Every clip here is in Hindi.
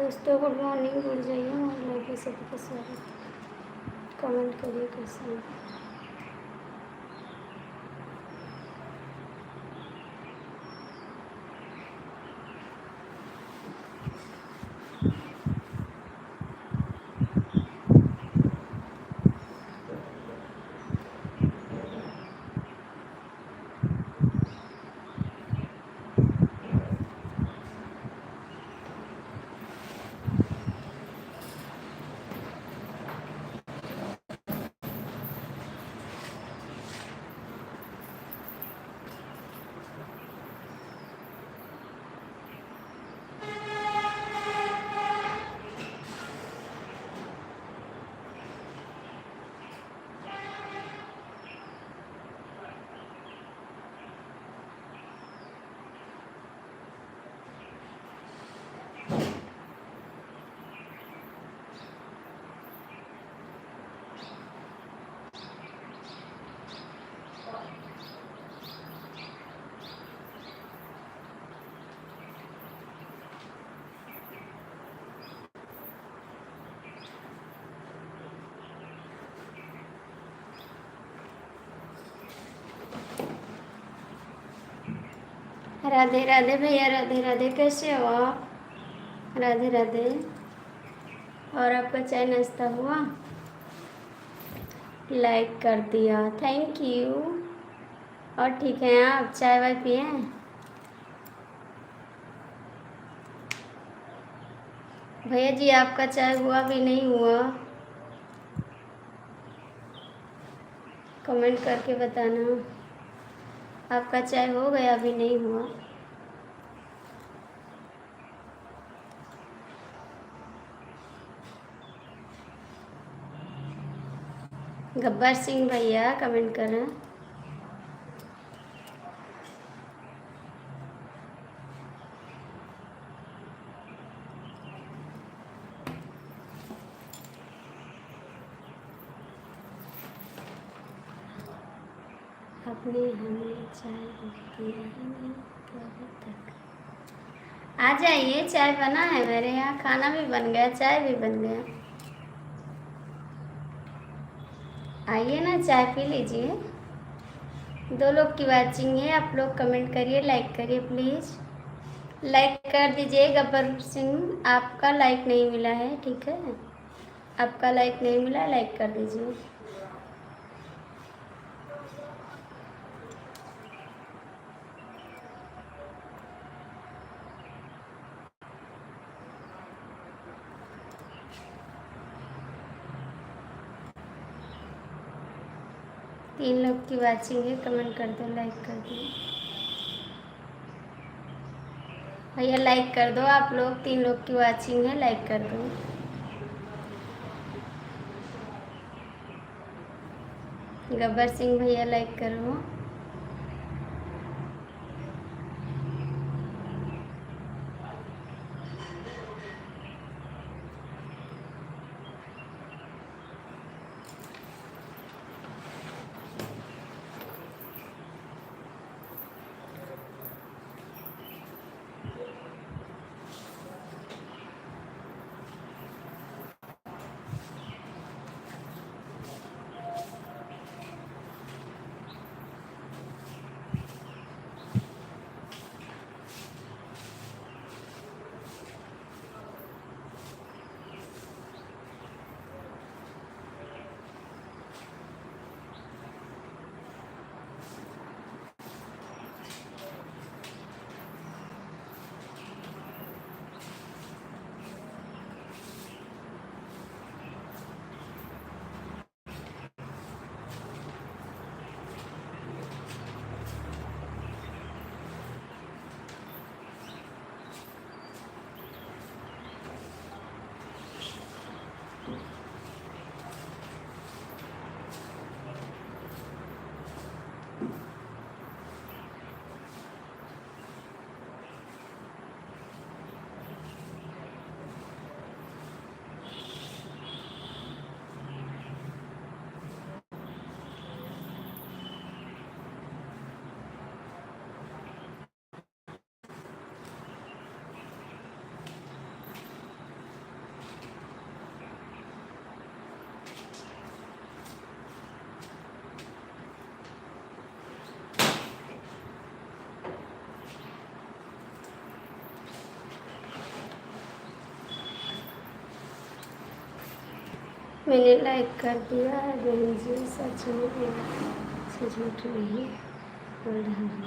दोस्तों गुड मॉर्निंग, जुड़ जाइए हमारे लाइफ में सभी का स्वागत। कमेंट करिए कैसे हैं। राधे राधे भैया, राधे राधे। कैसे हो आप? राधे राधे। और आपका चाय नाश्ता हुआ? लाइक कर दिया, थैंक यू। और ठीक हैं आप? चाय वाय पिए? भैया जी आपका चाय हुआ भी नहीं हुआ? कमेंट करके बताना। आपका चाय हो गया भी नहीं हुआ? गब्बर सिंह भैया कमेंट करें। अपने हमें चाय पिया नहीं कब तक। आ जाइए, चाय बना है मेरे यहाँ, खाना भी बन गया, चाय भी बन गया। आइए ना, चाय पी लीजिए। 2 लोग की वाचिंग है, आप लोग कमेंट करिए, लाइक करिए प्लीज़। लाइक कर दीजिए। गब्बर सिंह आपका लाइक नहीं मिला है, ठीक है? आपका लाइक नहीं मिला, लाइक कर दीजिए। तीन लोग की वाचिंग है, कमेंट कर दो, लाइक कर दो भैया, लाइक कर दो आप लोग। 3 लोग की वाचिंग है, लाइक कर दो। गब्बर सिंह भैया लाइक करो। मैंने लाइक कर दिया है बहन जी, सच में, सच झूठ नहीं बोल रहा हूँ।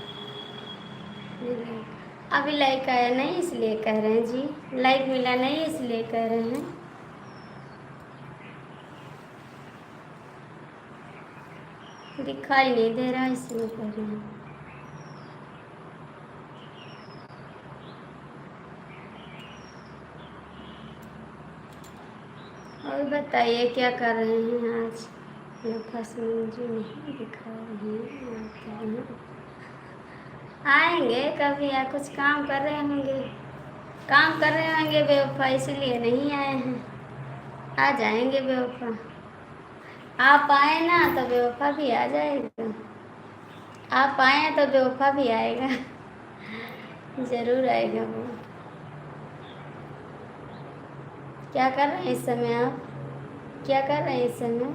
अभी लाइक आया नहीं इसलिए कह रहे हैं जी, लाइक मिला नहीं इसलिए कह रहे हैं। दिखाई नहीं दे रहा इसलिए कह रहे हैं। और बताइए क्या कर रहे हैं आज? मुझे नहीं दिखा रहे हैं। आएंगे कभी, या कुछ काम कर रहे होंगे, काम कर रहे होंगे बेवफा, इसलिए नहीं आए हैं। आ जाएंगे बेवफा, आप आए ना तो बेवफा भी आ जाएगा। आप आए तो बेवफा भी आएगा, जरूर आएगा वो। क्या कर रहे हैं इस समय आप? क्या कर रहे हैं इस समय?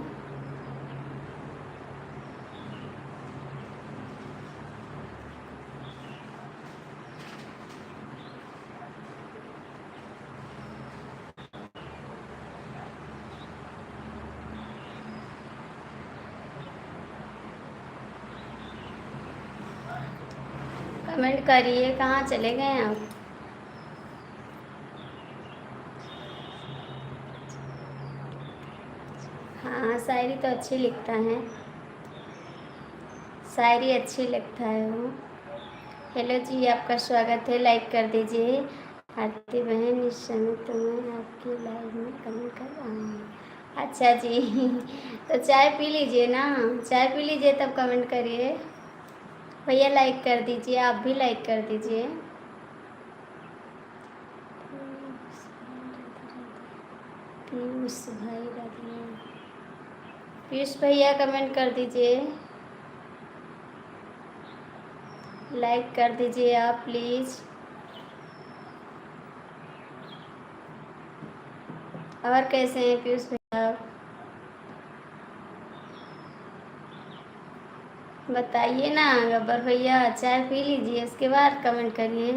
कमेंट करिए, कहाँ चले गए आप? हाँ, शायरी तो अच्छी लिखता है, शायरी अच्छी लिखता है वो। हेलो जी, आपका स्वागत है, लाइक कर दीजिए। आरती बहन, इस समय तो मैं आपकी लाइव में कमेंट कर रहा हूँ। अच्छा जी, तो चाय पी लीजिए ना, चाय पी लीजिए तब कमेंट करिए। भैया लाइक कर दीजिए, आप भी लाइक कर दीजिए। पीयूष भाई, पीयूष भैया कमेंट कर दीजिए, लाइक कर दीजिए आप प्लीज़। और कैसे हैं पीयूष भैया? बताइए ना गब्बर भैया, चाय पी लीजिए उसके बाद कमेंट करिए।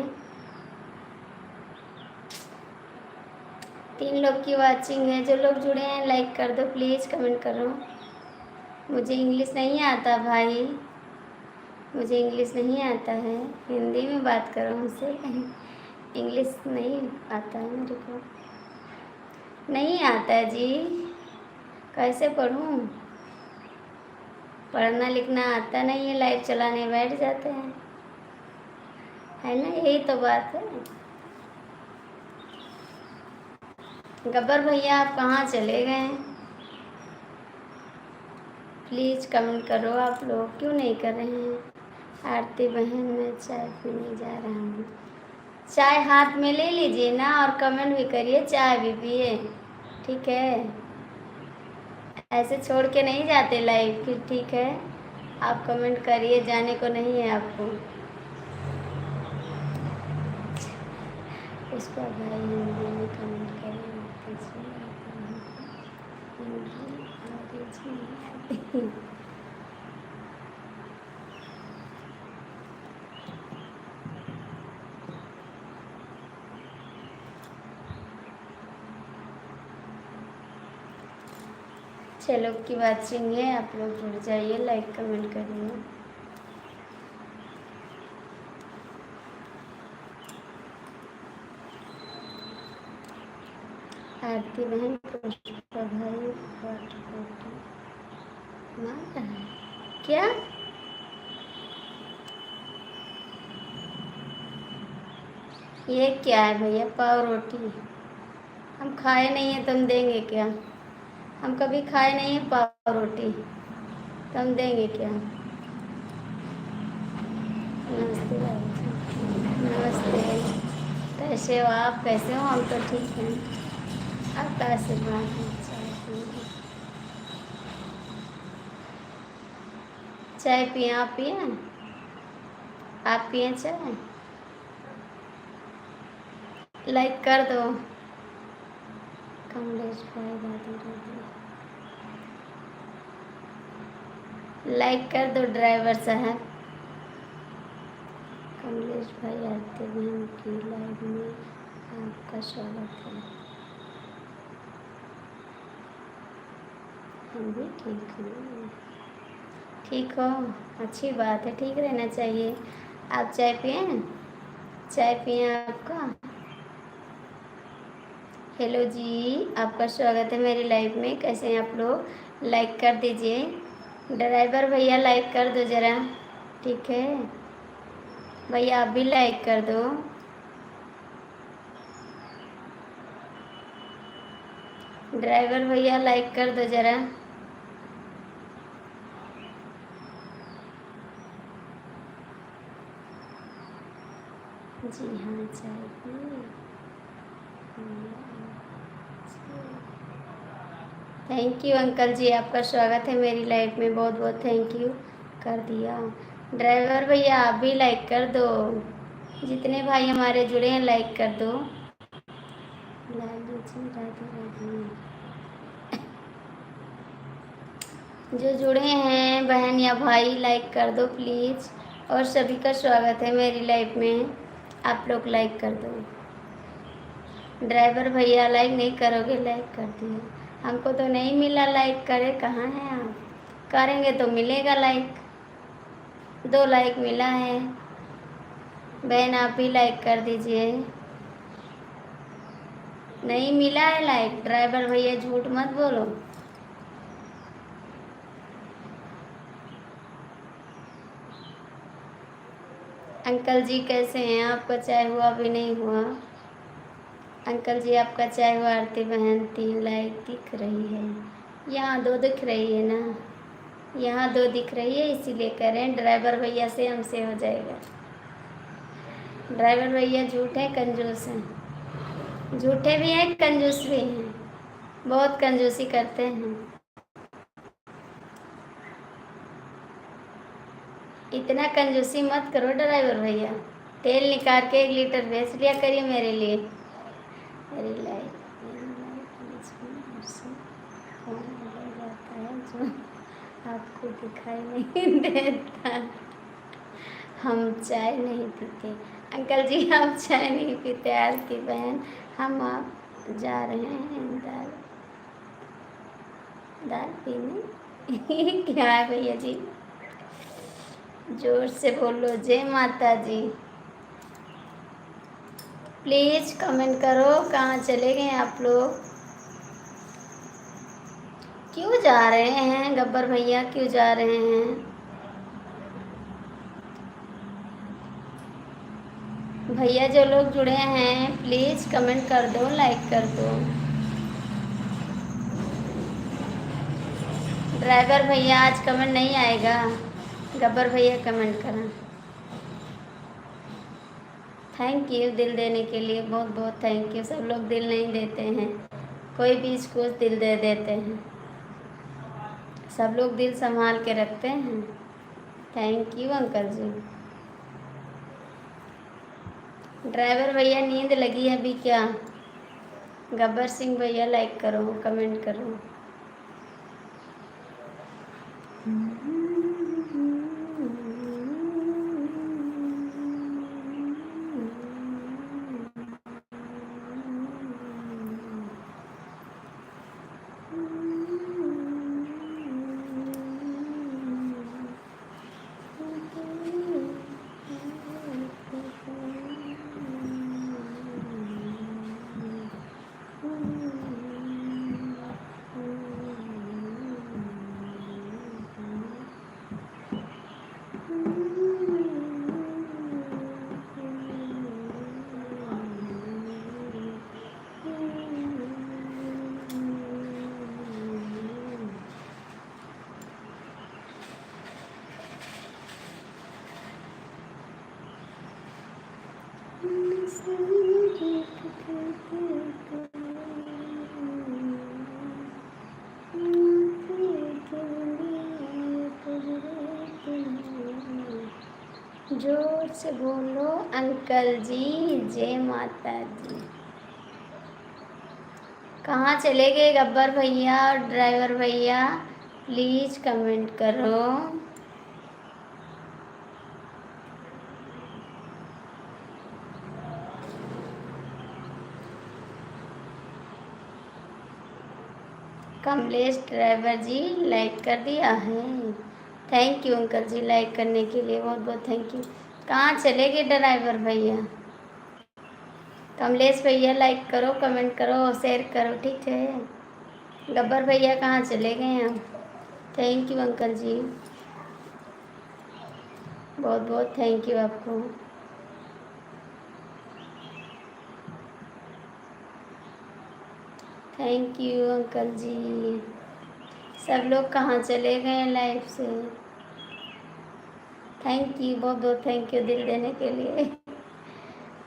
3 लोग की वाचिंग है, जो लोग जुड़े हैं लाइक कर दो प्लीज़, कमेंट करो। मुझे इंग्लिश नहीं आता भाई, मुझे इंग्लिश नहीं आता है, हिंदी में बात करो मुझसे। इंग्लिश नहीं आता है मेरे को, नहीं आता है जी, कैसे पढ़ूँ? पढ़ना लिखना आता नहीं है, लाइव चलाने बैठ जाते हैं, है ना, यही तो बात है। गब्बर भैया आप कहाँ चले गए? प्लीज़ कमेंट करो, आप लोग क्यों नहीं कर रहे हैं? आरती बहन, मैं चाय पीने जा रहा हूँ। चाय हाथ में ले लीजिए ना और कमेंट भी करिए, चाय भी पिए, ठीक है? ऐसे छोड़ के नहीं जाते लाइव फिर, ठीक है? आप कमेंट करिए, जाने को नहीं है आपको। पुष्पा भाई हिंदी में कमेंट करें, चलो की वाचिंग है, आप लोग जुड़ जाइए, लाइक कमेंट करिए। आरती बहन, पुष्पा भाई मार रहा है क्या? ये क्या है भैया? पाव रोटी हम खाए नहीं है, तुम देंगे क्या? हम कभी खाए नहीं है पाव रोटी, तुम देंगे क्या? नमस्ते भाई, नमस्ते, कैसे हो आप? कैसे हो? हम तो ठीक हैं, आपका आशीर्वाद है। चाय पिए? आप पिए? आप पिए चाय? लाइक कर दो। कमलेश भाई, राधे राधे, लाइक कर दो ड्राइवर साहब। कमलेश भाई, आरती बहन की लाइव में आपका स्वागत है। हम भी ठीक हैं। ठीक हो, अच्छी बात है, ठीक रहना चाहिए। आप चाय पिए? चाय पिए आपका? हेलो जी, आपका स्वागत है मेरी लाइफ में। कैसे हैं आप लोग? लाइक कर दीजिए। ड्राइवर भैया लाइक कर दो ज़रा। ठीक है भैया, आप भी लाइक कर दो। ड्राइवर भैया लाइक कर दो ज़रा। जी हाँ, चाय पी। थैंक यू अंकल जी, आपका स्वागत है मेरी लाइफ में। बहुत बहुत थैंक यू। कर दिया। ड्राइवर भैया आप भी लाइक कर दो। जितने भाई हमारे जुड़े हैं लाइक कर दो। लालू जी राधे राधे। जो जुड़े हैं बहन या भाई लाइक कर दो प्लीज़। और सभी का स्वागत है मेरी लाइफ में। आप लोग लाइक कर दो। ड्राइवर भैया लाइक नहीं करोगे? लाइक कर दिए। हमको तो नहीं मिला लाइक करे, कहाँ हैं आप? करेंगे तो मिलेगा लाइक। 2 लाइक मिला है। बहन आप भी लाइक कर दीजिए। नहीं मिला है लाइक। ड्राइवर भैया झूठ मत बोलो। अंकल जी कैसे हैं? आपका चाय हुआ भी नहीं हुआ? अंकल जी आपका चाय हुआ? आरती बहन 3 लाइक दिख रही है। यहाँ 2 दिख रही है ना? यहाँ 2 दिख रही है, इसीलिए कह रहे हैं ड्राइवर भैया से हमसे हो जाएगा। ड्राइवर भैया झूठे कंजूस हैं। झूठे भी हैं, कंजूस भी हैं। बहुत कंजूसी करते हैं। इतना कंजूसी मत करो ड्राइवर भैया। तेल निकाल के 1 लीटर बेच लिया करिए मेरे लिए। मेरी लाइफ कौन ले जाता है जो आपको दिखाई नहीं देता। हम चाय नहीं पीते। अंकल जी आप चाय नहीं पीते? आरती बहन हम आप जा रहे हैं दाल दाल पीने। क्या है भैया जी? जोर से बोलो। जय माता जी। प्लीज़ कमेंट करो। कहाँ चले गए आप लोग? क्यों जा रहे हैं गब्बर भैया, क्यों जा रहे हैं? भैया जो लोग जुड़े हैं प्लीज़ कमेंट कर दो, लाइक कर दो। ड्राइवर भैया आज कमेंट नहीं आएगा। गब्बर भैया कमेंट करा। थैंक यू दिल देने के लिए, बहुत बहुत थैंक यू। सब लोग दिल नहीं देते हैं, कोई बीच कुछ दिल दे देते हैं। सब लोग दिल संभाल के रखते हैं। Thank you uncle ji. Driver भैया नींद लगी है अभी क्या? गब्बर सिंह भैया लाइक करो, कमेंट करो। जोर से बोलो अंकल जी। जय माता दी। कहाँ चले गए गब्बर भैया और ड्राइवर भैया? प्लीज़ कमेंट करो। कमलेश ड्राइवर जी लाइक कर दिया है। Thank you uncle ji, like करने के लिए बहुत बहुत थैंक यू। कहाँ चले गए ड्राइवर भैया? कमलेश भैया लाइक करो, कमेंट करो, शेयर करो, ठीक है। गब्बर भैया कहाँ चले गए आप? थैंक यू अंकल जी, बहुत बहुत थैंक यू आपको। थैंक यू अंकल जी। सब लोग कहाँ चले गए लाइफ से? थैंक यू, बहुत बहुत थैंक यू दिल देने के लिए।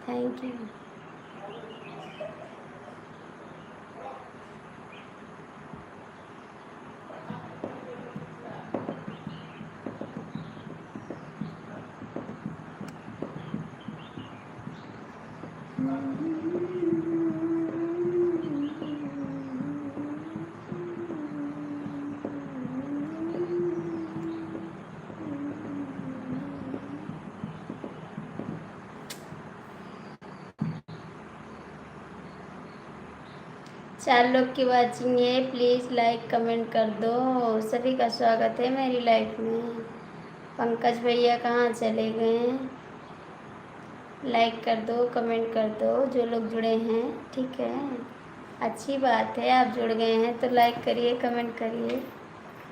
Thank you. चार लोग की वाचिंग है, प्लीज़ लाइक कमेंट कर दो। सभी का स्वागत है मेरी लाइफ में। पंकज भैया कहाँ चले गए? लाइक कर दो, कमेंट कर दो जो लोग जुड़े हैं, ठीक है। अच्छी बात है, आप जुड़ गए हैं तो लाइक करिए, कमेंट करिए,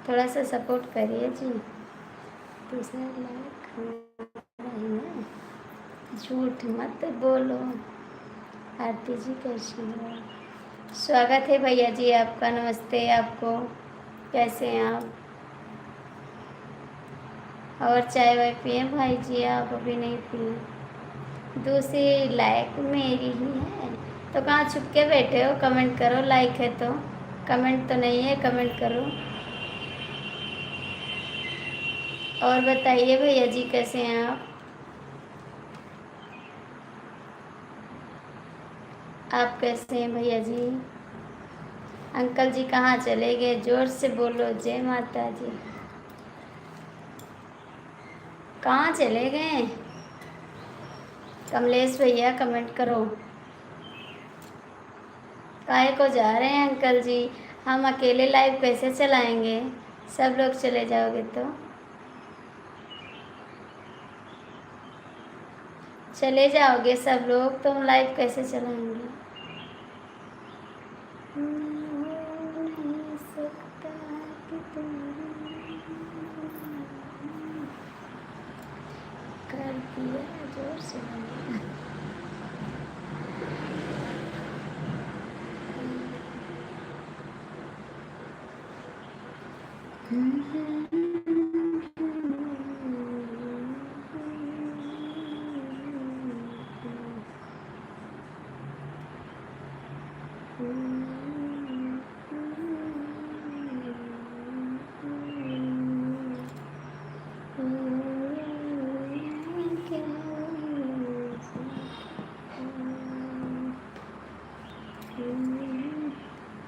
थोड़ा सा सपोर्ट करिए जी। दूसरा लाइक झूठ मत बोलो। आरती जी कैसी हो? स्वागत है भैया जी आपका, नमस्ते आपको, कैसे हैं आप? और चाय वाय पिए भाई जी? आप अभी नहीं पिए? दूसरी लाइक मेरी ही है तो कहाँ छुप के बैठे हो? कमेंट करो, लाइक है तो। कमेंट तो नहीं है, कमेंट करो। और बताइए भैया जी कैसे हैं आप? आप कैसे हैं भैया जी? अंकल जी कहाँ चले गए? जोर से बोलो, जय माता जी। कहाँ चले गए? कमलेश भैया कमेंट करो। काहे को जा रहे हैं अंकल जी? हम अकेले लाइव कैसे चलाएंगे? सब लोग चले जाओगे तो? चले जाओगे सब लोग तो हम लाइव कैसे चलाएंगे? हो नहीं सकता कि तुम कर दिया जोर से बोलो।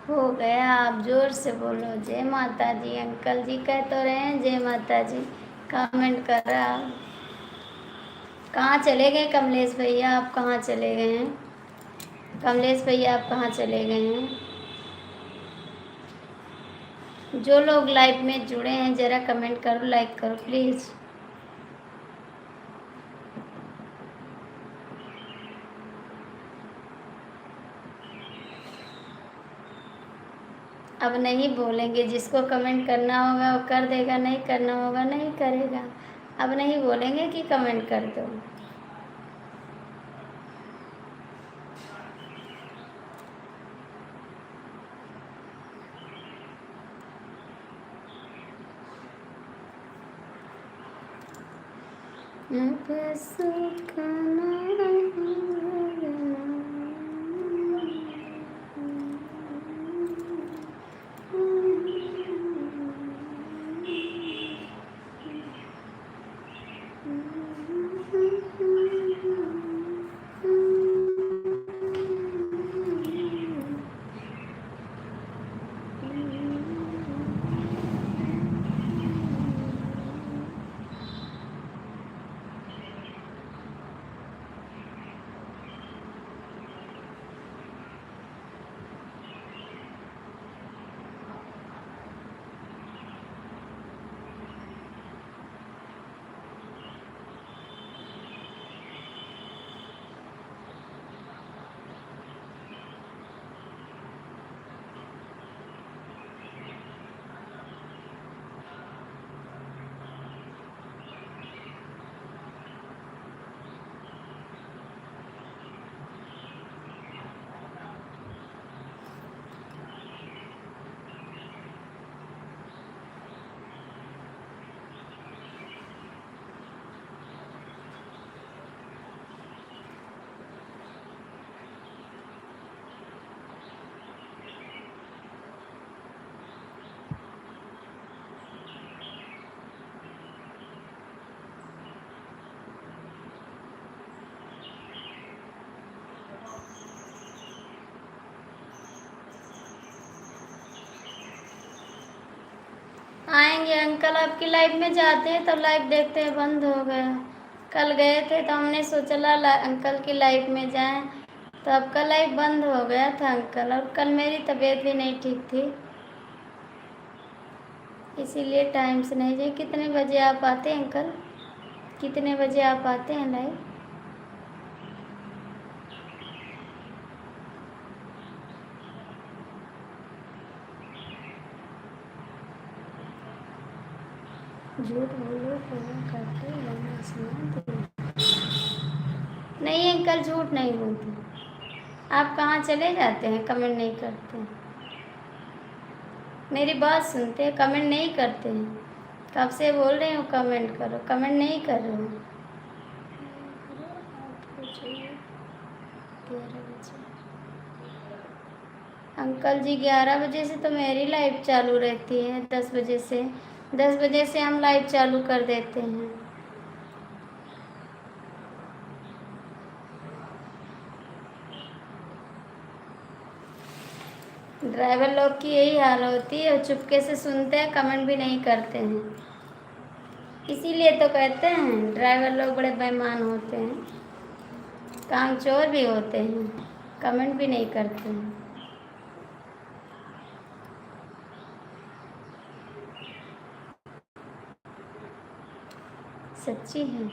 हो गया, आप जोर से बोलो, जय माता जी। अंकल जी कह तो रहे हैं जय माता जी, कमेंट कर रहा। कहाँ चले गए कमलेश भैया? आप कहाँ चले गए हैं? कमलेश भैया आप कहाँ चले गए हैं? जो लोग लाइव में जुड़े हैं ज़रा कमेंट करो, लाइक करो प्लीज़। अब नहीं बोलेंगे, जिसको कमेंट करना होगा वो कर देगा, नहीं करना होगा नहीं करेगा। अब नहीं बोलेंगे कि कमेंट कर दो। आएंगे अंकल आपकी लाइव में जाते हैं तो लाइव देखते हैं बंद हो गया। कल गए थे तो हमने सोचा अंकल की लाइव में जाएं तो आपका लाइव बंद हो गया था अंकल, और कल मेरी तबीयत भी नहीं ठीक थी इसीलिए टाइम से नहीं जाए। कितने बजे आप आते हैं अंकल, कितने बजे आप आते हैं लाइव? झूठ बोलो पूरा करते लंबा समय नहीं अंकल, झूठ नहीं बोलती। आप कहाँ चले जाते हैं, कमेंट नहीं करते हैं, मेरी बात सुनते हैं, कमेंट नहीं करते हैं। कब से बोल रही हूँ कमेंट करो, कमेंट नहीं कर रहे हो। अंकल जी 11 बजे से तो मेरी लाइव चालू रहती है, 10 बजे से 10 बजे से हम लाइव चालू कर देते हैं। ड्राइवर लोग की यही हाल होती है, चुपके से सुनते हैं, कमेंट भी नहीं करते हैं। इसीलिए तो कहते हैं ड्राइवर लोग बड़े बेईमान होते हैं, कामचोर भी होते हैं, कमेंट भी नहीं करते हैं। सच्ची है,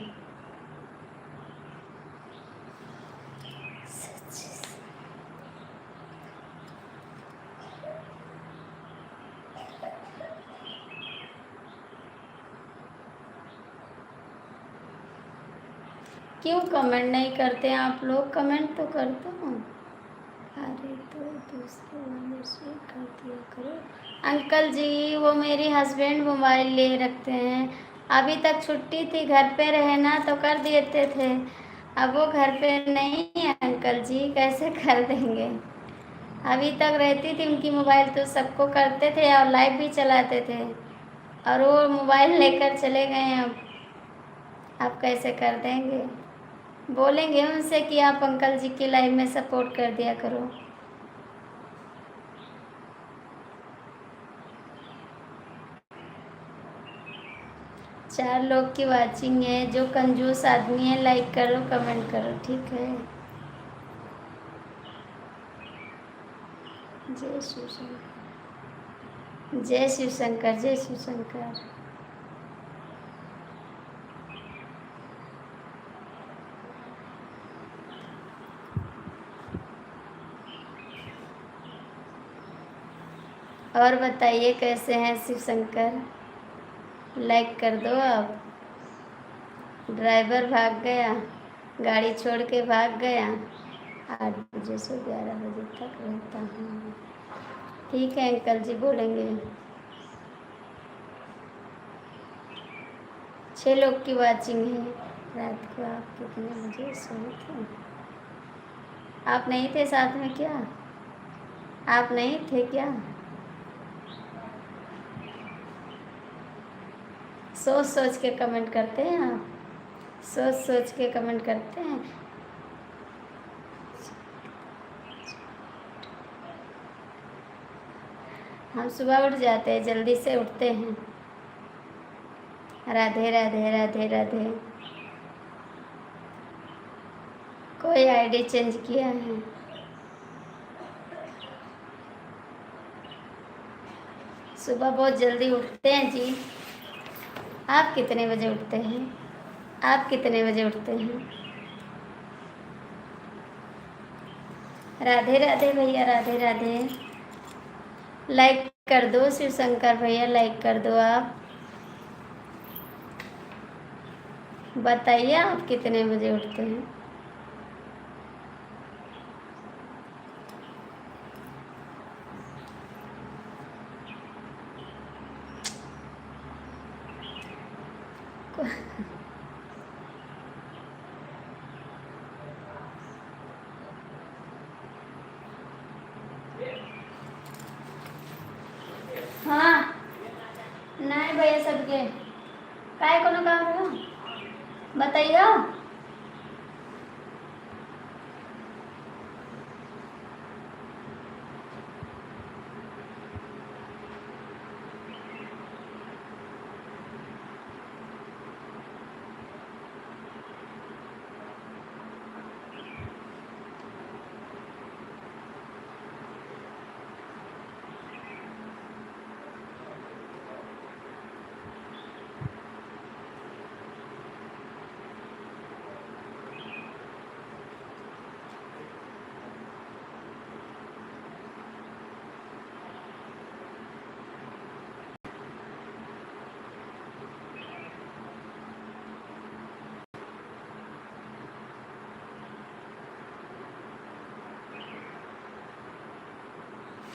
सच्ची। क्यों कमेंट नहीं करते आप लोग? कमेंट तो कर दो। अरे तो दूसरे वाले से कर दिया करो। अंकल जी वो मेरी हस्बैंड मोबाइल ले रखते हैं, अभी तक छुट्टी थी घर पे रहे ना तो कर देते थे, अब वो घर पे नहीं है अंकल जी, कैसे कर देंगे? अभी तक रहती थी उनकी मोबाइल तो सबको करते थे और लाइव भी चलाते थे, और वो मोबाइल लेकर चले गए हैं, अब कैसे कर देंगे? बोलेंगे उनसे कि आप अंकल जी की लाइव में सपोर्ट कर दिया करो। चार लोग की वाचिंग है, जो कंजूस आदमी है लाइक करो कमेंट करो, ठीक है? जय शिव शंकर, जय शिव शंकर, जय शिव शंकर। और बताइए कैसे हैं शिव शंकर, लाइक कर दो आप। ड्राइवर भाग गया, गाड़ी छोड़ के भाग गया, 8 बजे से 11 बजे तक रहता हूँ। ठीक है अंकल जी बोलेंगे। 6 लोग की वाचिंग है। रात को आप कितने बजे सोए थे? आप नहीं थे साथ में क्या? आप नहीं थे क्या? सोच सोच के कमेंट करते हैं आप, सोच सोच के कमेंट करते हैं। हम सुबह उठ जाते हैं, जल्दी से उठते हैं। राधे राधे राधे राधे। कोई आईडी चेंज किया है? सुबह बहुत जल्दी उठते हैं जी। आप कितने बजे उठते हैं? आप कितने बजे उठते हैं? राधे राधे भैया, राधे राधे। लाइक कर दो शिव शंकर भैया, लाइक कर दो आप। बताइए आप कितने बजे उठते हैं? हाँ नहीं भैया सबके काय कोनो काम रहो, बताइए।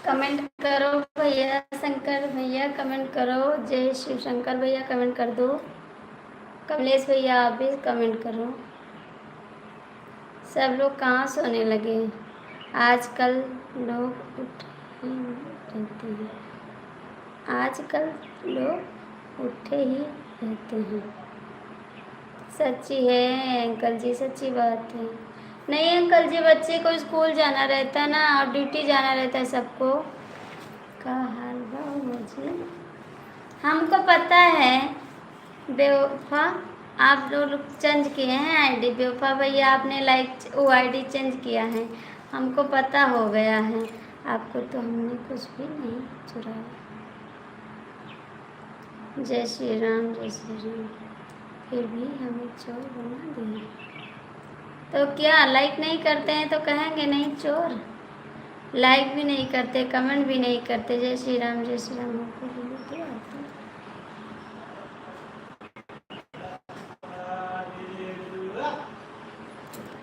कमेंट करो भैया, शंकर भैया कमेंट करो, जय शिव शंकर भैया कमेंट कर दो, कमलेश भैया आप भी कमेंट करो। सब लोग कहाँ सोने लगे? आजकल लोग उठ ही रहते हैं, आजकल लोग उठे ही रहते हैं। सच्ची है अंकल जी, सच्ची बात है। नहीं अंकल जी, बच्चे को स्कूल जाना रहता है ना, और ड्यूटी जाना रहता है सबको। का हाल बा मुझे हमको पता है बेवफा, आप जो लोग चेंज किए हैं आईडी, बेवफा भैया आपने लाइक वो आईडी चेंज किया है, हमको पता हो गया है। आपको तो हमने कुछ भी नहीं चुराया। जय श्री राम, जय श्री राम। फिर भी हमें चोर बना दिए तो क्या? लाइक नहीं करते हैं तो कहेंगे नहीं चोर? लाइक भी नहीं करते, कमेंट भी नहीं करते। जय श्री राम, जय श्री राम। हमको क्या आता है?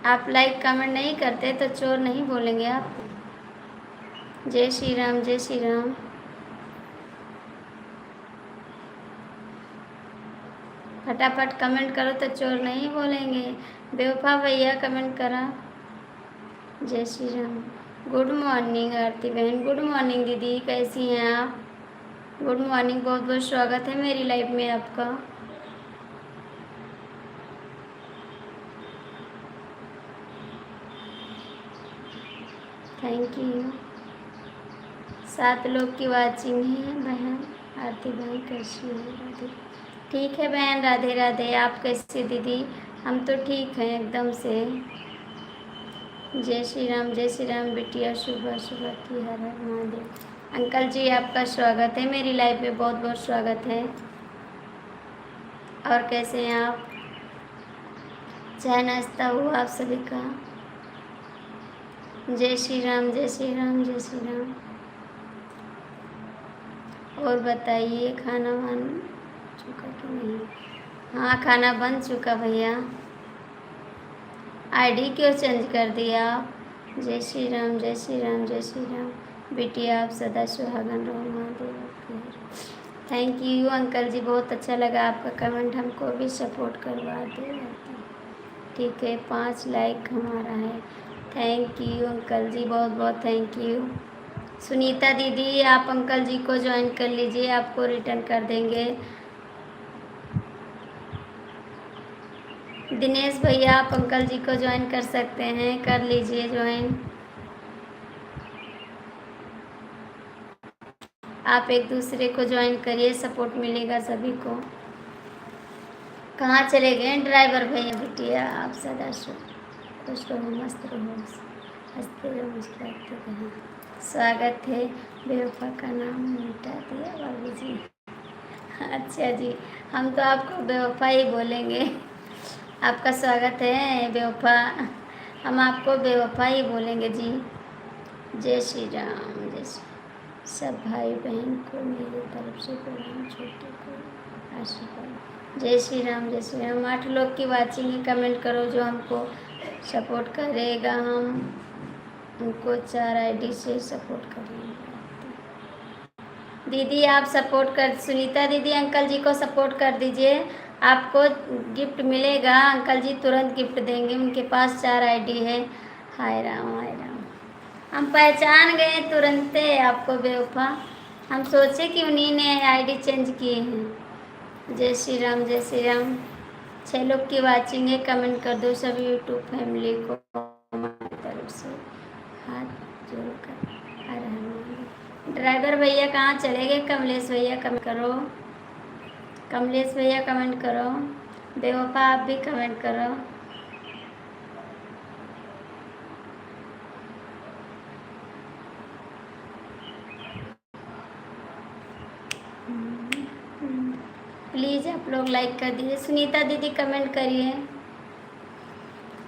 आप लाइक कमेंट नहीं करते तो चोर नहीं बोलेंगे आप। जय श्री राम, जय श्री राम। फटाफट कमेंट करो तो चोर नहीं बोलेंगे। बेवफा भैया कमेंट करा। जय श्री राम। गुड मॉर्निंग आरती बहन, गुड मॉर्निंग दीदी, कैसी हैं आप? गुड मॉर्निंग, बहुत बहुत स्वागत है मेरी लाइफ में आपका। Thank you. 7 लोग की वाचिंग है बहन। आरती बहन कैसी है? राधे। ठीक है बहन, राधे राधे। आप कैसी दीदी? हम तो ठीक हैं एकदम से। जय श्री राम, जय श्री राम। बिटिया सुबह सुबह की हर हर महादेव। अंकल जी आपका स्वागत है मेरी लाइफ में, बहुत बहुत स्वागत है। और कैसे हैं आप? चाय नाश्ता हुआ आप सभी का? जय श्री राम, जय श्री राम, जय श्री राम। और बताइए खाना बन चुका कि नहीं? हाँ खाना बन चुका भैया। आईडी क्यों चेंज कर दिया आप? जय श्री राम, जय श्री राम, जय श्री राम। बिटिया आप सदा सुहागन रहो, महादेव। थैंक यू अंकल जी, बहुत अच्छा लगा आपका कमेंट, हमको भी सपोर्ट करवा दे। ठीक है, 5 लाइक हमारा है। थैंक यू अंकल जी, बहुत बहुत थैंक यू। सुनीता दीदी आप अंकल जी को ज्वाइन कर लीजिए, आपको रिटर्न कर देंगे। दिनेश भैया आप अंकल जी को ज्वाइन कर सकते हैं, कर लीजिए ज्वाइन। आप एक दूसरे को ज्वाइन करिए, सपोर्ट मिलेगा सभी को। कहाँ चले गए ड्राइवर भैया? बिटिया आप सदा खुश रहो, मस्त रहो, हंसते रहो, मुस्कुराते रहो। स्वागत है। बेवफा का नाम मिटा दिया बाबू जी। अच्छा जी, हम तो आपको बेवफा ही बोलेंगे। आपका स्वागत है बेवफा, हम आपको बेवफा ही बोलेंगे जी। जय श्री राम, जय श्री। सब भाई बहन को मेरी तरफ से प्रणाम, छोटे को आशीर्वाद। जय श्री राम, जय श्री राम। 8 लोग की वाचिंग है, कमेंट करो जो हमको सपोर्ट करेगा। हम उनको 4 आईडी से सपोर्ट करेंगे। दीदी आप सपोर्ट कर, सुनीता दीदी अंकल जी को सपोर्ट कर दीजिए, आपको गिफ्ट मिलेगा। अंकल जी तुरंत गिफ्ट देंगे, उनके पास 4 आईडी है। हाय राम, हाय राम। हम पहचान गए तुरंते आपको बेवफा, हम सोचे कि उन्हीं ने आईडी चेंज किए हैं। जय श्री राम, जय श्री राम। 6 लोग की वाचिंग है, कमेंट कर दो सभी यूट्यूब फैमिली को हमारी तरफ से हाथ जोड़कर। हर हर महादेव। ड्राइवर भैया कहाँ चले गए? कमलेश भैया कमेंट करो, कमलेश भैया कमेंट करो। बेवफा आप भी कमेंट करो। प्लीज़ आप लोग लाइक कर दीजिए। सुनीता दीदी कमेंट करिए।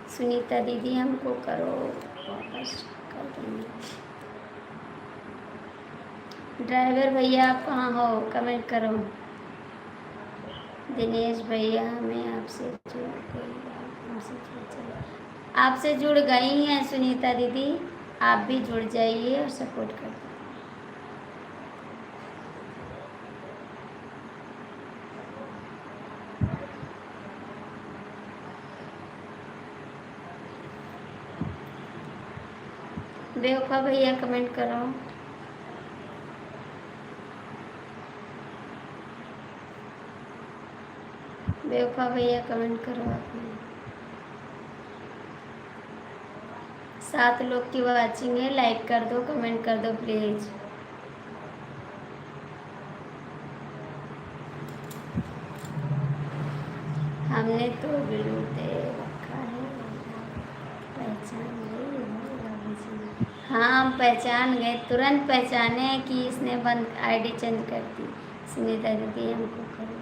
सुनीता दीदी हमको करो, वापस कर देंगे। ड्राइवर भैया आप कहाँ हो? कमेंट करो। दिनेश भैया हमें आपसे जुड़ गई, आपसे जुड़ गई हैं सुनीता दीदी, आप भी जुड़ जाइए और सपोर्ट कर दो। बेवफा भैया कमेंट करो। बेवफा भैया कमेंट करो आपने। 7 लोग की वाचिंग है, लाइक कर दो, कमेंट कर दो प्लीज। हमने तो बिल्कुल दे रखा है, पहचान गए बाबू जी। हाँ हम पहचान गए, तुरंत पहचाने कि इसने बंद आईडी चेंज कर दी। सुनीता दीदी हमको करो।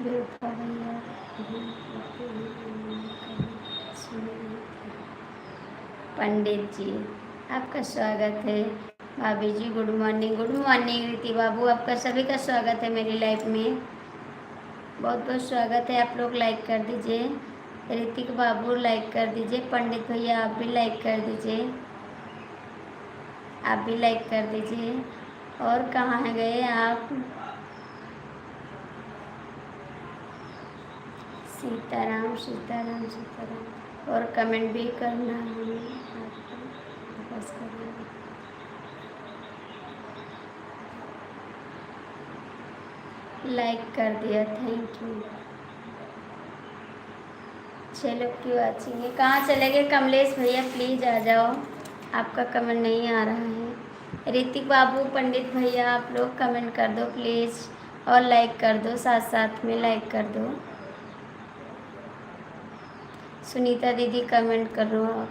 बेवफा भैया पंडित जी आपका स्वागत है। भाभी जी गुड मॉर्निंग। गुड मॉर्निंग रीति बाबू, आपका सभी का स्वागत है मेरी लाइफ में। बहुत बहुत स्वागत है। आप लोग लाइक कर दीजिए। ऋतिक बाबू लाइक कर दीजिए। पंडित भैया आप भी लाइक कर दीजिए। आप भी लाइक कर दीजिए। और कहाँ गए आप? सीताराम सीताराम सीताराम। और कमेंट भी करना हमें बस करना। लाइक कर दिया, थैंक यू। 6 लोग की वाचिंग है। कहाँ चले गए कमलेश भैया? प्लीज़ आ जाओ, आपका कमेंट नहीं आ रहा है। ऋतिक बाबू पंडित भैया आप लोग कमेंट कर दो प्लीज़, और लाइक कर दो, साथ साथ में लाइक कर दो। सुनीता दीदी कमेंट कर रहे हो आप।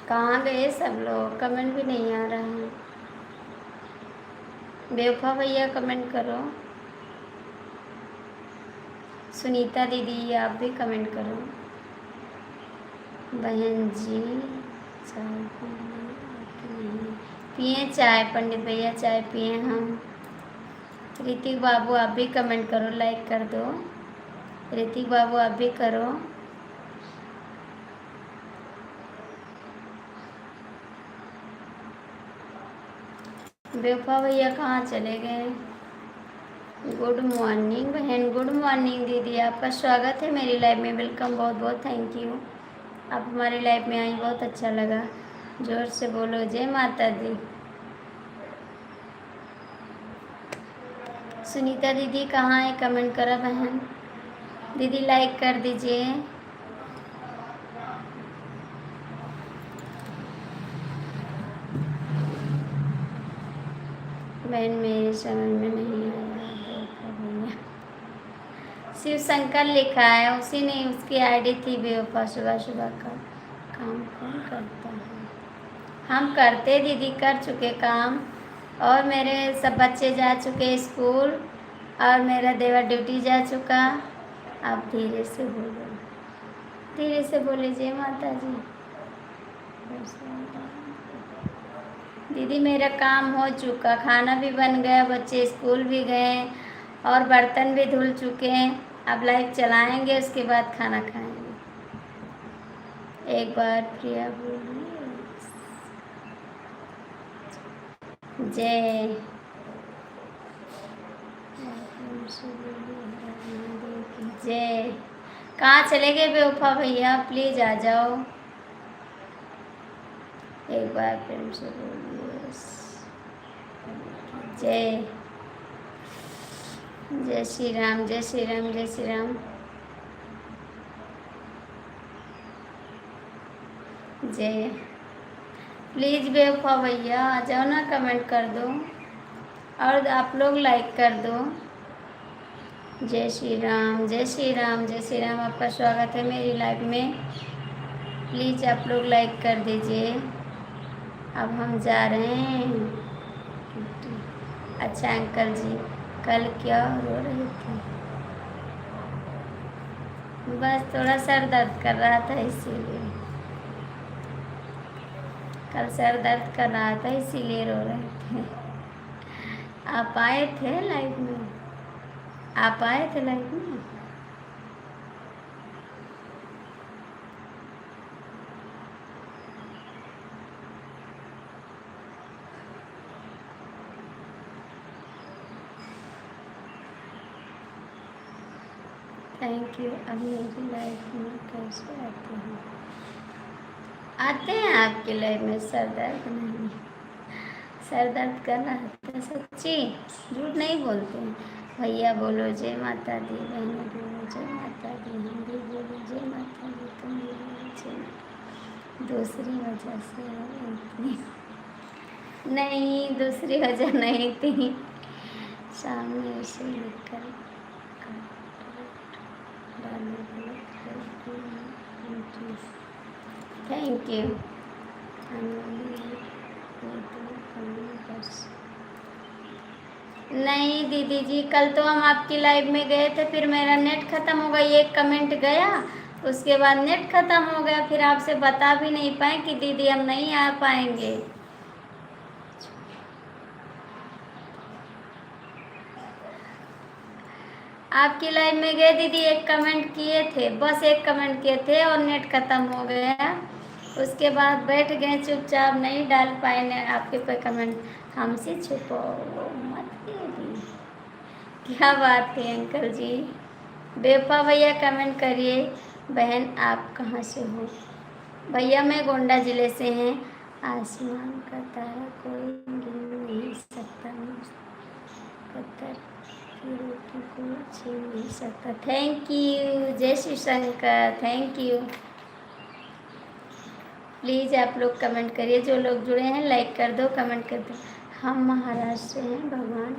कहाँ गए सब लोग? कमेंट भी नहीं आ रहा है। बेवफा भैया कमेंट करो। सुनीता दीदी आप भी कमेंट करो। बहन जी चाय पिए? चाय पंडित भैया चाय पिए हम। ऋतिक बाबू आप भी कमेंट करो, लाइक कर दो। ऋतिक बाबू आप भी करो। बेवफा भैया कहाँ चले गए? गुड मॉर्निंग बहन। गुड मॉर्निंग दीदी, आपका स्वागत है मेरी लाइफ में। वेलकम, बहुत बहुत थैंक यू। आप हमारी लाइफ में आई, बहुत अच्छा लगा। जोर से बोलो जय माता दी। सुनीता दीदी कहाँ है? कमेंट करा बहन। दीदी लाइक कर दीजिए। बहन मेरे समझ में नहीं आया। शिव शंकर लिखा है, उसी ने उसकी आईडी थी बेवफा। सुबह सुबह का काम कौन करता है? हम करते दीदी, कर चुके काम। और मेरे सब बच्चे जा चुके स्कूल, और मेरा देवर ड्यूटी जा चुका। आप धीरे से बोलो, धीरे से बोले जय माता जी। दीदी मेरा काम हो चुका, खाना भी बन गया, बच्चे स्कूल भी गए, और बर्तन भी धुल चुके हैं। अब लाइव चलाएंगे, उसके बाद खाना खाएंगे। एक बार प्रिया बोलिए जय। जय। कहाँ चले गए बेवफा भैया? प्लीज आ जाओ, एक बार प्रेम से बोलिए जय। जय श्री राम, जय श्री राम, जय श्री राम। जय। प्लीज़ बेवफा भैया आ जाओ ना, कमेंट कर दो, और आप लोग लाइक कर दो। जय श्री राम, जय श्री राम, जय श्री राम। आपका स्वागत है मेरी लाइफ में। प्लीज़ आप लोग लाइक कर दीजिए। अब हम जा रहे हैं। अच्छा अंकल जी, कल क्या रो रही थी? बस थोड़ा सर दर्द कर रहा था, इसीलिए। कल सर दर्द कर रहा था, इसीलिए रो रहे थे। आप आए थे लाइव में? आप आए थे लाइव में? Thank you. अब मेरी लाइफ में कैसे आते हैं? आते हैं आपकी लाइफ में, सर दर्द नहीं, सर दर्द कर रहा है सच्ची, झूठ नहीं बोलते हैं। भैया बोलो जय माता दी, बहनें बोलो जय माता दी, हम भी बोलो जय माता दी, तुम भी बोलो जय माता। दूसरी वजह से थी नहीं, दूसरी वजह नहीं थी, सामने उसे लिखकर थैंक यू। नहीं दीदी जी, कल तो हम आपकी लाइव में गए थे, फिर मेरा नेट ख़त्म हो गया, एक कमेंट गया, उसके बाद नेट ख़त्म हो गया, फिर आपसे बता भी नहीं पाए कि दीदी हम नहीं आ पाएंगे। आपकी लाइव में गए दीदी, एक कमेंट किए थे, बस एक कमेंट किए थे और नेट ख़त्म हो गया, उसके बाद बैठ गए चुपचाप, नहीं डाल पाए आपके कोई कमेंट। हमसे छुपो मत दीदी, क्या बात है अंकल जी। बेवफा भैया कमेंट करिए। बहन आप कहाँ से हो? भैया मैं गोंडा ज़िले से हैं। आसमान का तारा कोई गिन नहीं सकता, पत्थर की रोटी कोई छीन नहीं सकता। थैंक यू, जय Shri Shankar, thank you. Please आप लोग कमेंट करिए, जो लोग जुड़े हैं लाइक कर दो, कमेंट कर दो। हम महाराष्ट्र से हैं, भगवान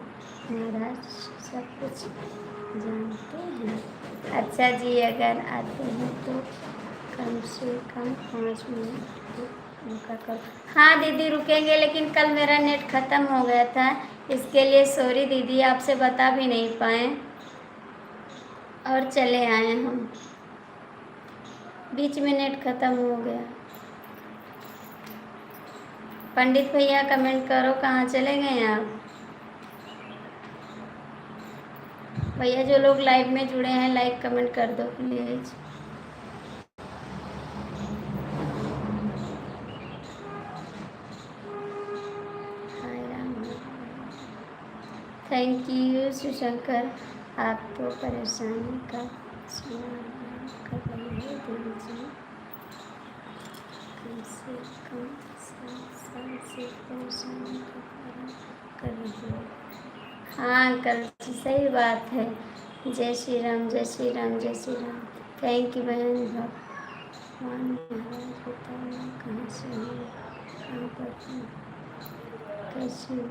महाराज सब कुछ जानते हैं। अच्छा जी, अगर आते हैं तो कम से कम 5 मिनट रुका करो। हाँ दीदी रुकेंगे, लेकिन कल मेरा नेट ख़त्म हो गया था, इसके लिए सॉरी दीदी, आपसे बता भी नहीं पाए और चले आए हम, बीच में नेट ख़त्म हो गया। पंडित भैया कमेंट करो, कहाँ चले गए आप? भैया जो लोग लाइव में जुड़े हैं लाइक कमेंट कर दो प्लीज़। थैंक यू शिवशंकर, आप तो परेशानी का समाधान कर रहे हो दीदी जी, कम से कम 7 साल से परेशानी का कारण कर रहे हो। हाँ अंकल जी सही बात है। जय श्री राम, जय श्री राम, जय श्री राम। थैंक यू बहन। भगवान महाराज बताओ कहाँ से हो, कहाँ पर हूँ, कैसी हो?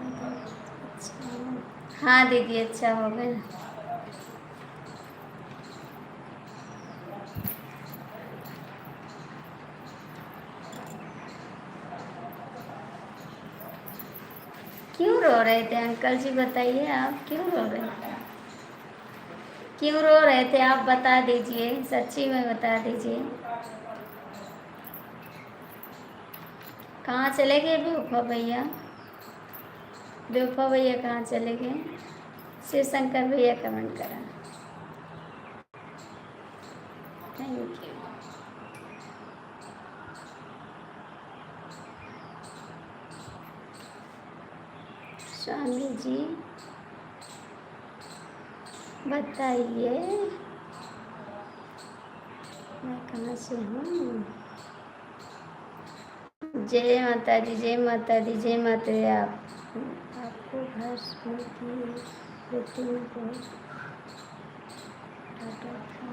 अच्छा हो। हाँ दीदी अच्छा हो गया। क्यों रो रहे थे अंकल जी, बताइए आप क्यों रो रहे थे? क्यों रो रहे थे आप बता दीजिए, सच्ची में बता दीजिए। कहाँ चले गए बेवफा भैया? बेवफा भैया कहाँ चले गए? शिव शंकर भैया कमेंट करा, थैंक यू। स्वामी जी बताइए मैं कहाँ से हूँ? जय माता दी, जय माता दी, जय माता दी। आपको घर सुन की बेटी में बहुत डांटा था?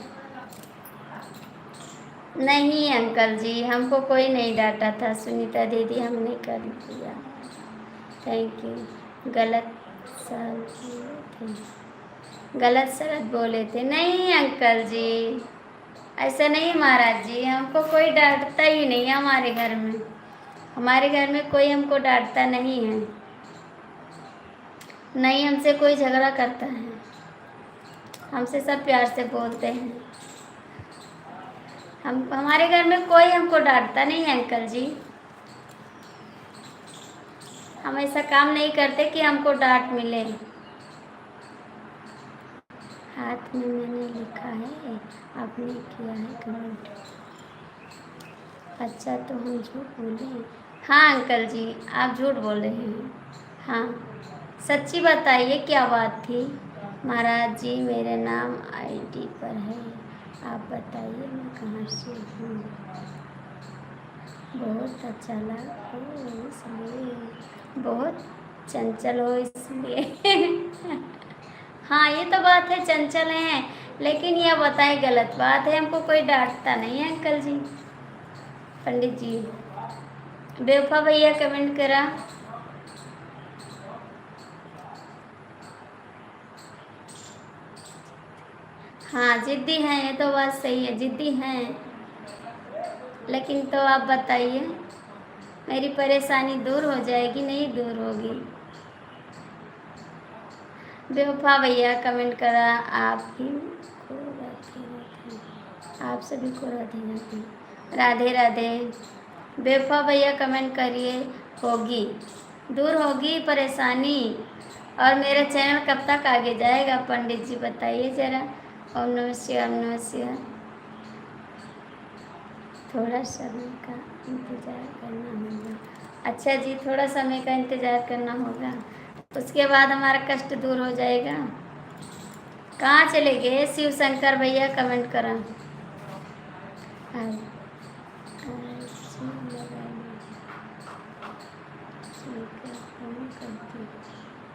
नहीं अंकल जी, हमको कोई नहीं डांटा था, सुनीता दीदी हमने कर दिया। Thank you. गलत शब्द बोले थे? नहीं अंकल जी ऐसा नहीं महाराज जी, हमको कोई डांटता ही नहीं है हमारे घर में, हमारे घर में कोई हमको डांटता नहीं है, नहीं हमसे कोई झगड़ा करता है, हमसे सब प्यार से बोलते हैं। हमारे घर में कोई हमको डांटता नहीं है अंकल जी। हम ऐसा काम नहीं करते कि हमको डांट मिले। हाथ में मैंने लिखा है, आपने किया है कमेंट। अच्छा तो हम झूठ बोले? हाँ अंकल जी, आप झूठ बोल रहे हैं। हाँ सच्ची बताइए क्या बात थी। महाराज जी मेरे नाम आईडी पर है, आप बताइए मैं कहाँ से हूँ। बहुत अच्छा लगा हो इसलिए, बहुत चंचल हो इसलिए। हाँ ये तो बात है, चंचल हैं, लेकिन यह बताए गलत बात है, हमको कोई डांटता नहीं है अंकल जी। पंडित जी बेवफा भैया कमेंट करा। हाँ जिद्दी हैं, ये तो बात सही है, जिद्दी हैं। लेकिन तो आप बताइए मेरी परेशानी दूर हो जाएगी नहीं दूर होगी। बेवफा भैया कमेंट करा, आप ही को राधे राधे, आप सभी को राधे राधे। राधे राधे। बेवफा भैया कमेंट करिए, होगी दूर होगी परेशानी। और मेरा चैनल कब तक आगे जाएगा पंडित जी बताइए ज़रा। ओम नमः शिवाय, ओम नमः शिवाय। थोड़ा समय का इंतज़ार करना होगा। अच्छा जी थोड़ा समय का इंतज़ार करना होगा, उसके बाद हमारा कष्ट दूर हो जाएगा। कहाँ चले गए शिव शंकर भैया कमेंट करा।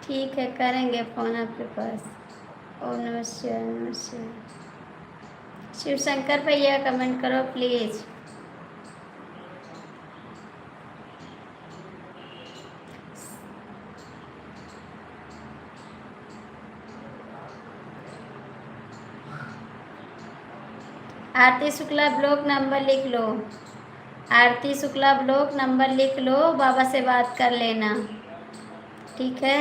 ठीक है करेंगे फ़ोन आपके पास। ओम नमः शिवाय, ओम नमः शिवाय। शिव शंकर भैया कमेंट करो please. Aarti Shukla block number लिख लो। आरती शुक्ला ब्लॉक नंबर लिख लो, बाबा से बात कर लेना, ठीक है।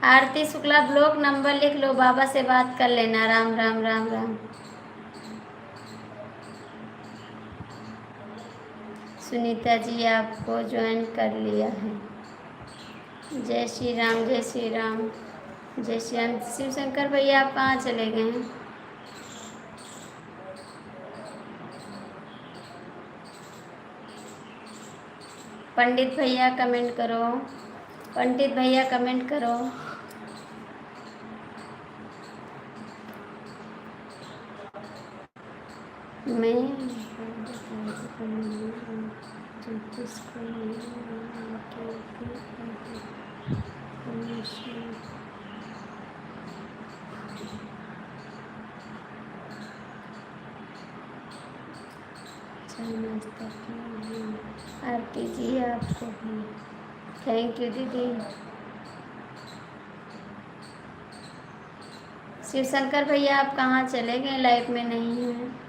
आरती शुक्ला ब्लॉक नंबर लिख लो, बाबा से बात कर लेना। राम राम राम राम। सुनीता जी आपको ज्वाइन कर लिया है। जय श्री राम, जय श्री राम, जय श्री राम। शिव शंकर भैया आप कहाँ चले गए हैं? पंडित भैया कमेंट करो, पंडित भैया कमेंट करो। मैं आरती जी आपको भी थैंक यू दीदी। शिव शंकर भैया आप कहाँ चले गए, लाइव में नहीं हैं।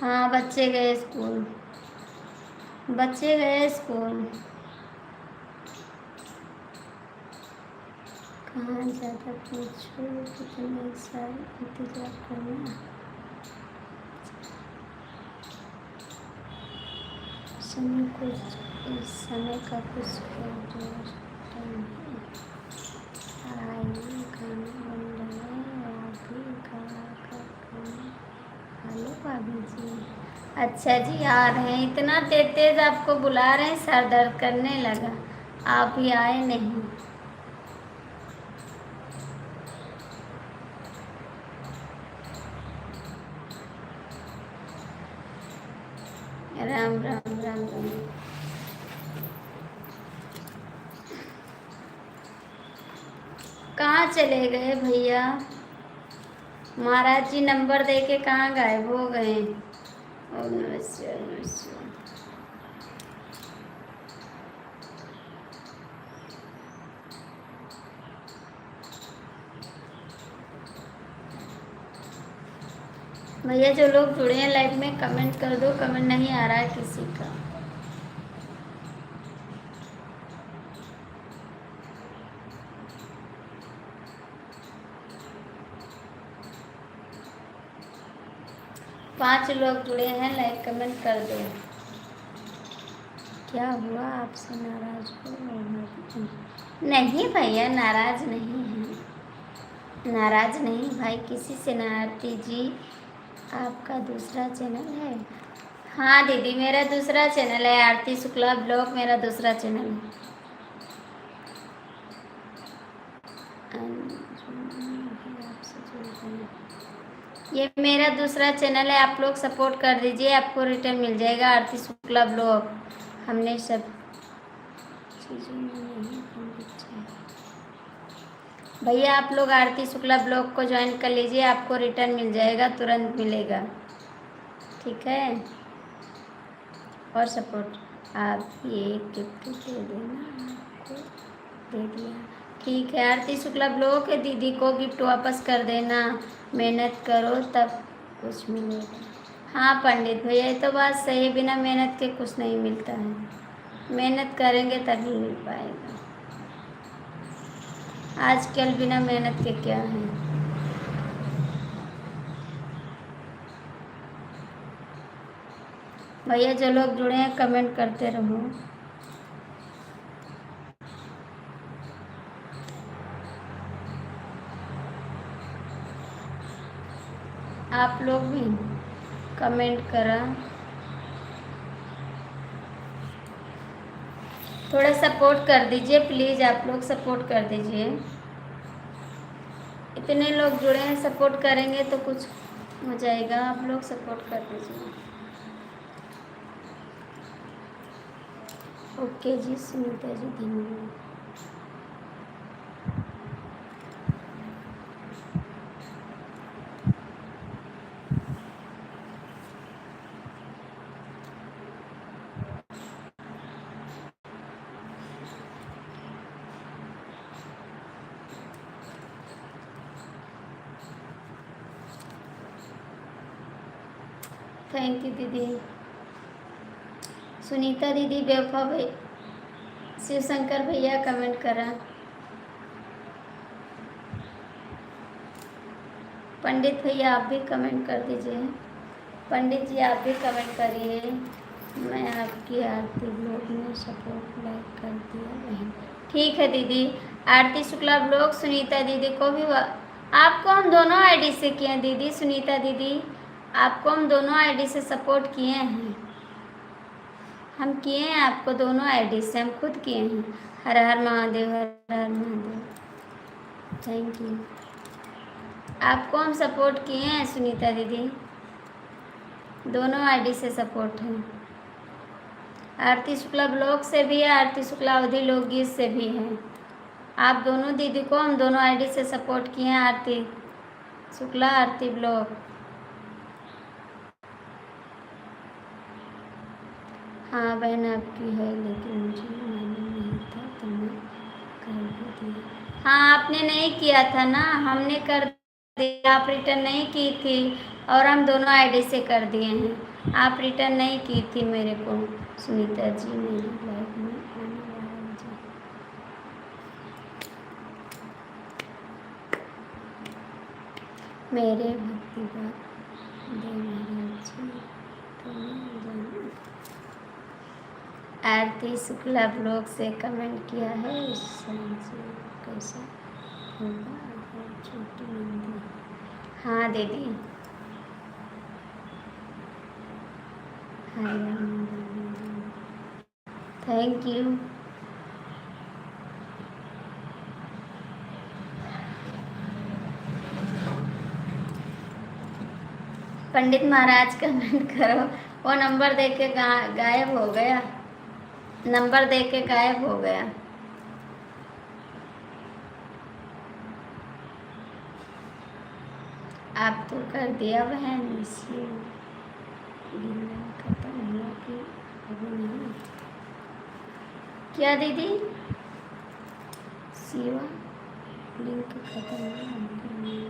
हाँ बच्चे गए स्कूल, बच्चे गए स्कूल। कहाँ ज़्यादा पूछो, कितने साल इंतज़ार करना। समय कुछ इस समय का कुछ टाइम है। खाना बन रहा है, आप भी खा कर खाना। हेलो भाभी जी। अच्छा जी आ रहे हैं, इतना तेज तेज आपको बुला रहे हैं, सर दर्द करने लगा, आप ही आए नहीं। राम राम राम राम। कहाँ चले गए भैया? महाराज जी नंबर दे के कहाँ गायब हो गए? ओम नमः शिवाय, ओम नमः शिवाय। भैया जो लोग जुड़े हैं लाइव में कमेंट कर दो, कमेंट नहीं आ रहा है किसी का। 5 लोग जुड़े हैं, लाइक कमेंट कर दो। क्या हुआ, आपसे नाराज हो? नहीं भैया, नाराज नहीं है, नाराज नहीं भाई किसी से ना। आरती जी, आपका दूसरा चैनल है? हाँ दीदी, मेरा दूसरा चैनल है, आरती शुक्ला ब्लॉग मेरा दूसरा चैनल है। ये मेरा दूसरा चैनल है, आप लोग सपोर्ट कर दीजिए, आपको रिटर्न मिल जाएगा। आरती शुक्ला ब्लॉग। हमने सब चीज़ों में नहीं भैया, आप लोग आरती शुक्ला ब्लॉग को ज्वाइन कर लीजिए, आपको रिटर्न मिल जाएगा, तुरंत मिलेगा, ठीक है। और सपोर्ट आप ये गिफ्ट दे देना, आपको दे दिया, ठीक है। आरती शुक्ला ब्लॉग के दीदी को गिफ्ट वापस कर देना, मेहनत करो तब कुछ मिलेगा। हाँ पंडित भैया, ये तो बात सही है, बिना मेहनत के कुछ नहीं मिलता है, मेहनत करेंगे तभी मिल पाएगा। आजकल बिना मेहनत के क्या है। भैया जो लोग जुड़े हैं कमेंट करते रहो। आप लोग भी कमेंट करा, थोड़ा सपोर्ट कर दीजिए प्लीज़, आप लोग सपोर्ट कर दीजिए। इतने लोग जुड़े हैं, सपोर्ट करेंगे तो कुछ हो जाएगा, आप लोग सपोर्ट कर दीजिए। ओके जी सुनीता जी, धन्यवाद। थैंक यू दीदी। सुनीता दीदी, बेवफा भाई, शिवशंकर भैया कमेंट करा। पंडित भैया आप भी कमेंट कर दीजिए। पंडित जी आप भी कमेंट करिए। मैं आपकी आरती ब्लॉग में सपोर्ट लाइक कर दिया बहन, ठीक है दीदी। आरती शुक्ला ब्लॉग सुनीता दीदी को भी आपको हम दोनों आईडी से किए हैं दीदी। सुनीता दीदी, आपको हम दोनों आईडी से सपोर्ट किए हैं, हम किए हैं आपको दोनों आईडी से, हम खुद किए हैं। हर हर महादेव, हर हर महादेव, थैंक यू। आपको हम सपोर्ट किए हैं सुनीता दीदी, दोनों आईडी से सपोर्ट है। आरती शुक्ला ब्लॉग से भी है, आरती शुक्ला अवधि लोकगीत से भी है। आप दोनों दीदी को हम दोनों आईडी से सपोर्ट किए हैं, आरती शुक्ला, आरती ब्लॉग। हाँ बहन आपकी है, लेकिन मुझे मालूम नहीं था तो मैं कर भी दिया। हाँ आपने नहीं किया था ना, हमने कर दिया, आप रिटर्न नहीं की थी और हम दोनों आईडी से कर दिए हैं। आप रिटर्न नहीं की थी मेरे को सुनीता जी, मेरी लाइफ में आने वाला मुझे। मेरे भक्ति बात दे महाराज जी, आरती शुक्ला ब्लॉग से कमेंट किया है, कैसा होगा छोटी मंदिर। हाँ दीदी, thank you. Pandit Maharaj comment करो। वो नंबर देख के गायब हो गया, नंबर देख के गायब हो गया। आप तो कर दिया बहन, इसलिए खत्म हुआ कि अभी नहीं। क्या दीदी, शिवा लिंक खत्म हुआ।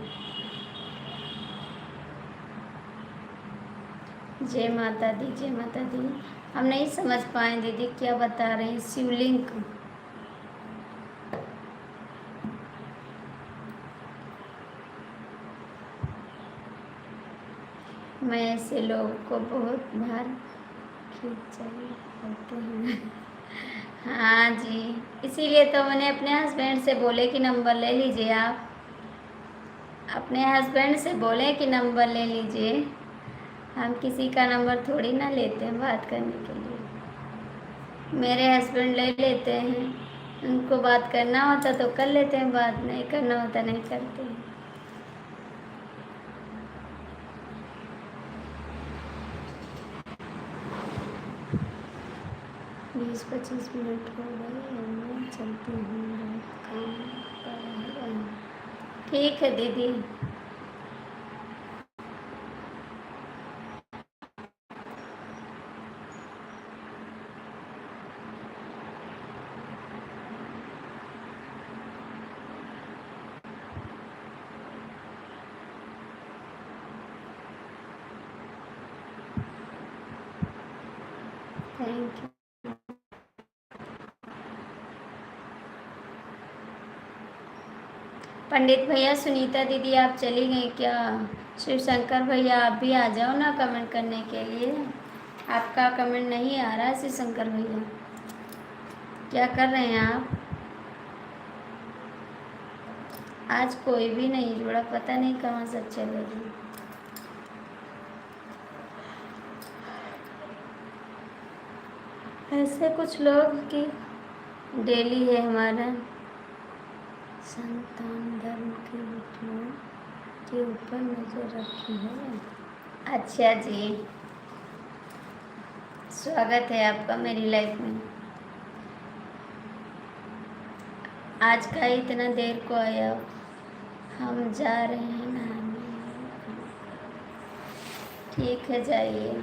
जय माता दी, जय माता दी। हम नहीं समझ पाए दीदी क्या बता रहे हैं। शिवलिंग, मैं ऐसे लोगों को बहुत बार खिंचाई करते हैं। हाँ जी, इसीलिए तो मैंने अपने हस्बैंड से बोले कि नंबर ले लीजिए। आप अपने हस्बैंड से बोले कि नंबर ले लीजिए। हम किसी का नंबर थोड़ी ना लेते हैं बात करने के लिए। मेरे हस्बैंड ले लेते हैं, उनको बात करना होता तो कर लेते हैं, बात नहीं करना होता नहीं करते हैं। 20-25 मिनट हो गए, मैं चलती हूँ, बहुत काम पड़ा है। ठीक है दीदी। Thank you. पंडित भैया, सुनीता दीदी आप चली गई क्या? शिव शंकर भैया आप भी आ जाओ ना कमेंट करने के लिए। आपका कमेंट नहीं आ रहा है शिव शंकर भैया, क्या कर रहे हैं आप? आज कोई भी नहीं जुड़ा, पता नहीं कहाँ सब चले गए। ऐसे कुछ लोग की डेली है हमारा संतान धर्म के विषयों के ऊपर नजर रखी है। अच्छा जी, स्वागत है आपका मेरी लाइफ में। आज का इतना देर को आया, हम जा रहे हैं नहाने। ठीक है जाइए।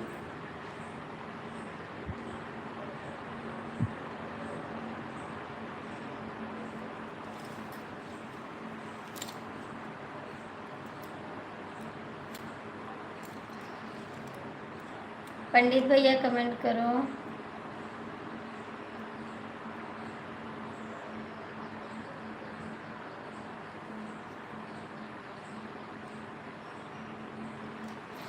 पंडित भैया कमेंट करो।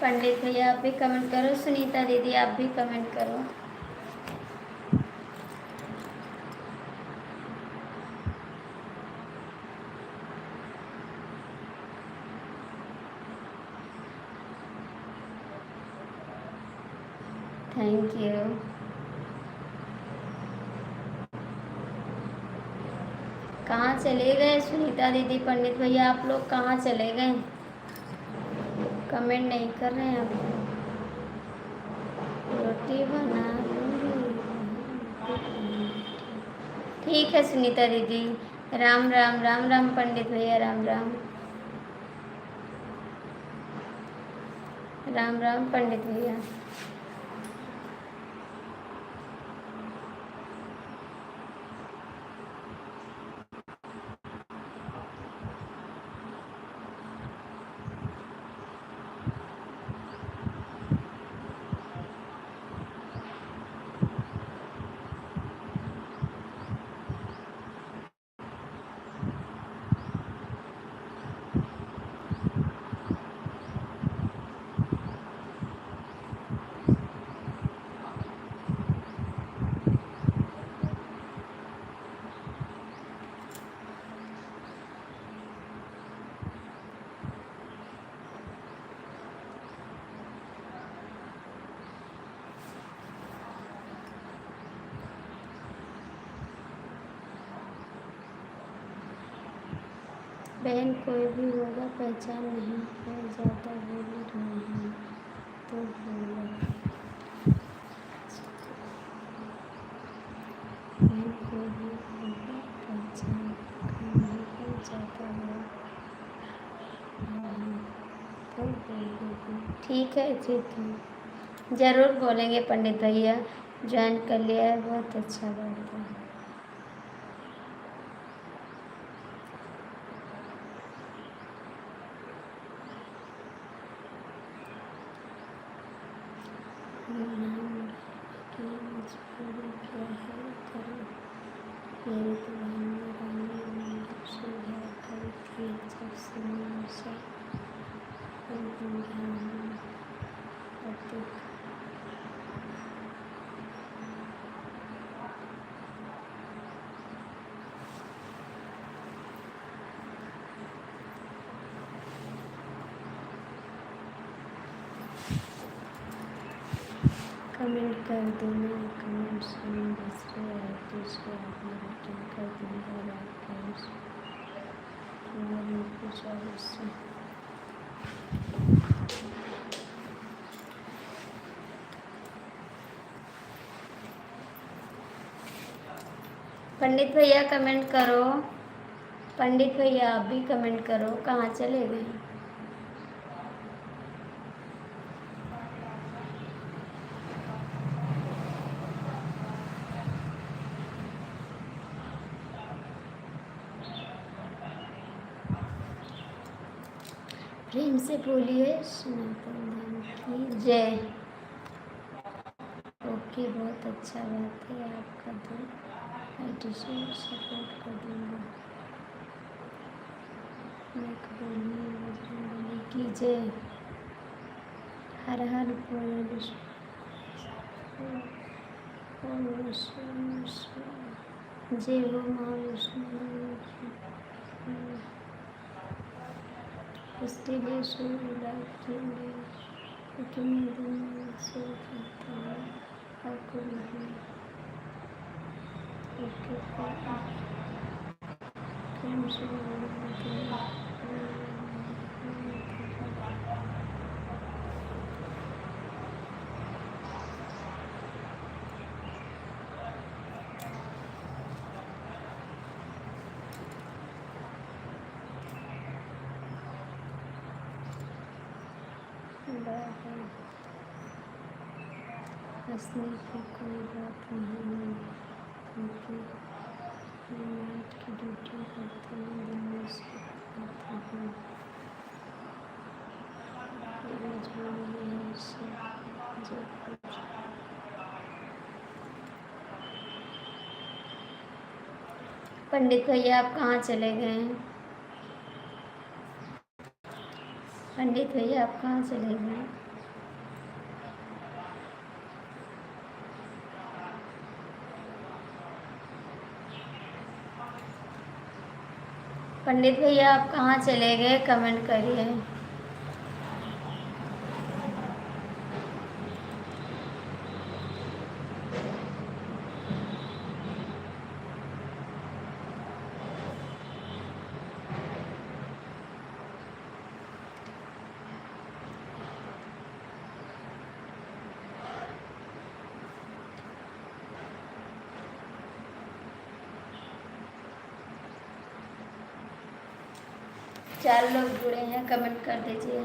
पंडित भैया आप भी कमेंट करो, सुनीता दीदी आप भी कमेंट करो। Thank you. कहाँ चले गए सुनीता दीदी, पंडित भैया आप लोग कहाँ चले गए? कमेंट नहीं कर रहे हैं आप। रोटी बना लूँगी। ठीक है सुनीता दीदी। राम राम राम राम पंडित भैया, राम राम राम राम पंडित भैया। बहन कोई भी होगा पहचान नहीं है, ज़्यादा बोल रहे हैं तो बोलो। बहन कोई भी होगा पहचान नहीं है, ज़्यादा बोल रहे हैं तो बोलोगे। ठीक है ठीक है, ज़रूर बोलेंगे पंडित भैया। ज्वाइन कर लिया है, बहुत अच्छा बात है। की मजबूरी क्या है करो, मेरी दुल्हन ने रानी मंदिर से ब्याह कर थी, जब से मैं उसे बन गया हूँ। कमेंट कर देना, कमेंट्स में दूसरे आर्टिस्ट को आपने रिटर्न कर दूँगा गाइस। कुछ और इससे पंडित भैया कमेंट करो, पंडित भैया आप भी कमेंट करो, कहाँ चले गए? प्रेम से बोलिए सनातन धर्म की जय। ओके, बहुत अच्छा बात है, आपका तो आईटी से सपोर्ट कर दूँगा। मैं बोलिए बजरंगबली की जय। हर हर बोल जय हो माँ विष्णु। उसके लिए सूर्य के लिए तुम्हें दिन से करता है आपको नहीं। ओके प्रेम से हंसने की कोई बात नहीं है, क्योंकि नाइट की ड्यूटी करते हैं, दिन में सोते हैं। मजबूरी है इससे जब कुछ पंडित भैया आप कहाँ चले गए हैं? पंडित भैया आप कहाँ चले गए? पंडित भैया आप कहाँ चले गए, कमेंट करिए। चार लोग जुड़े हैं, कमेंट कर दीजिए।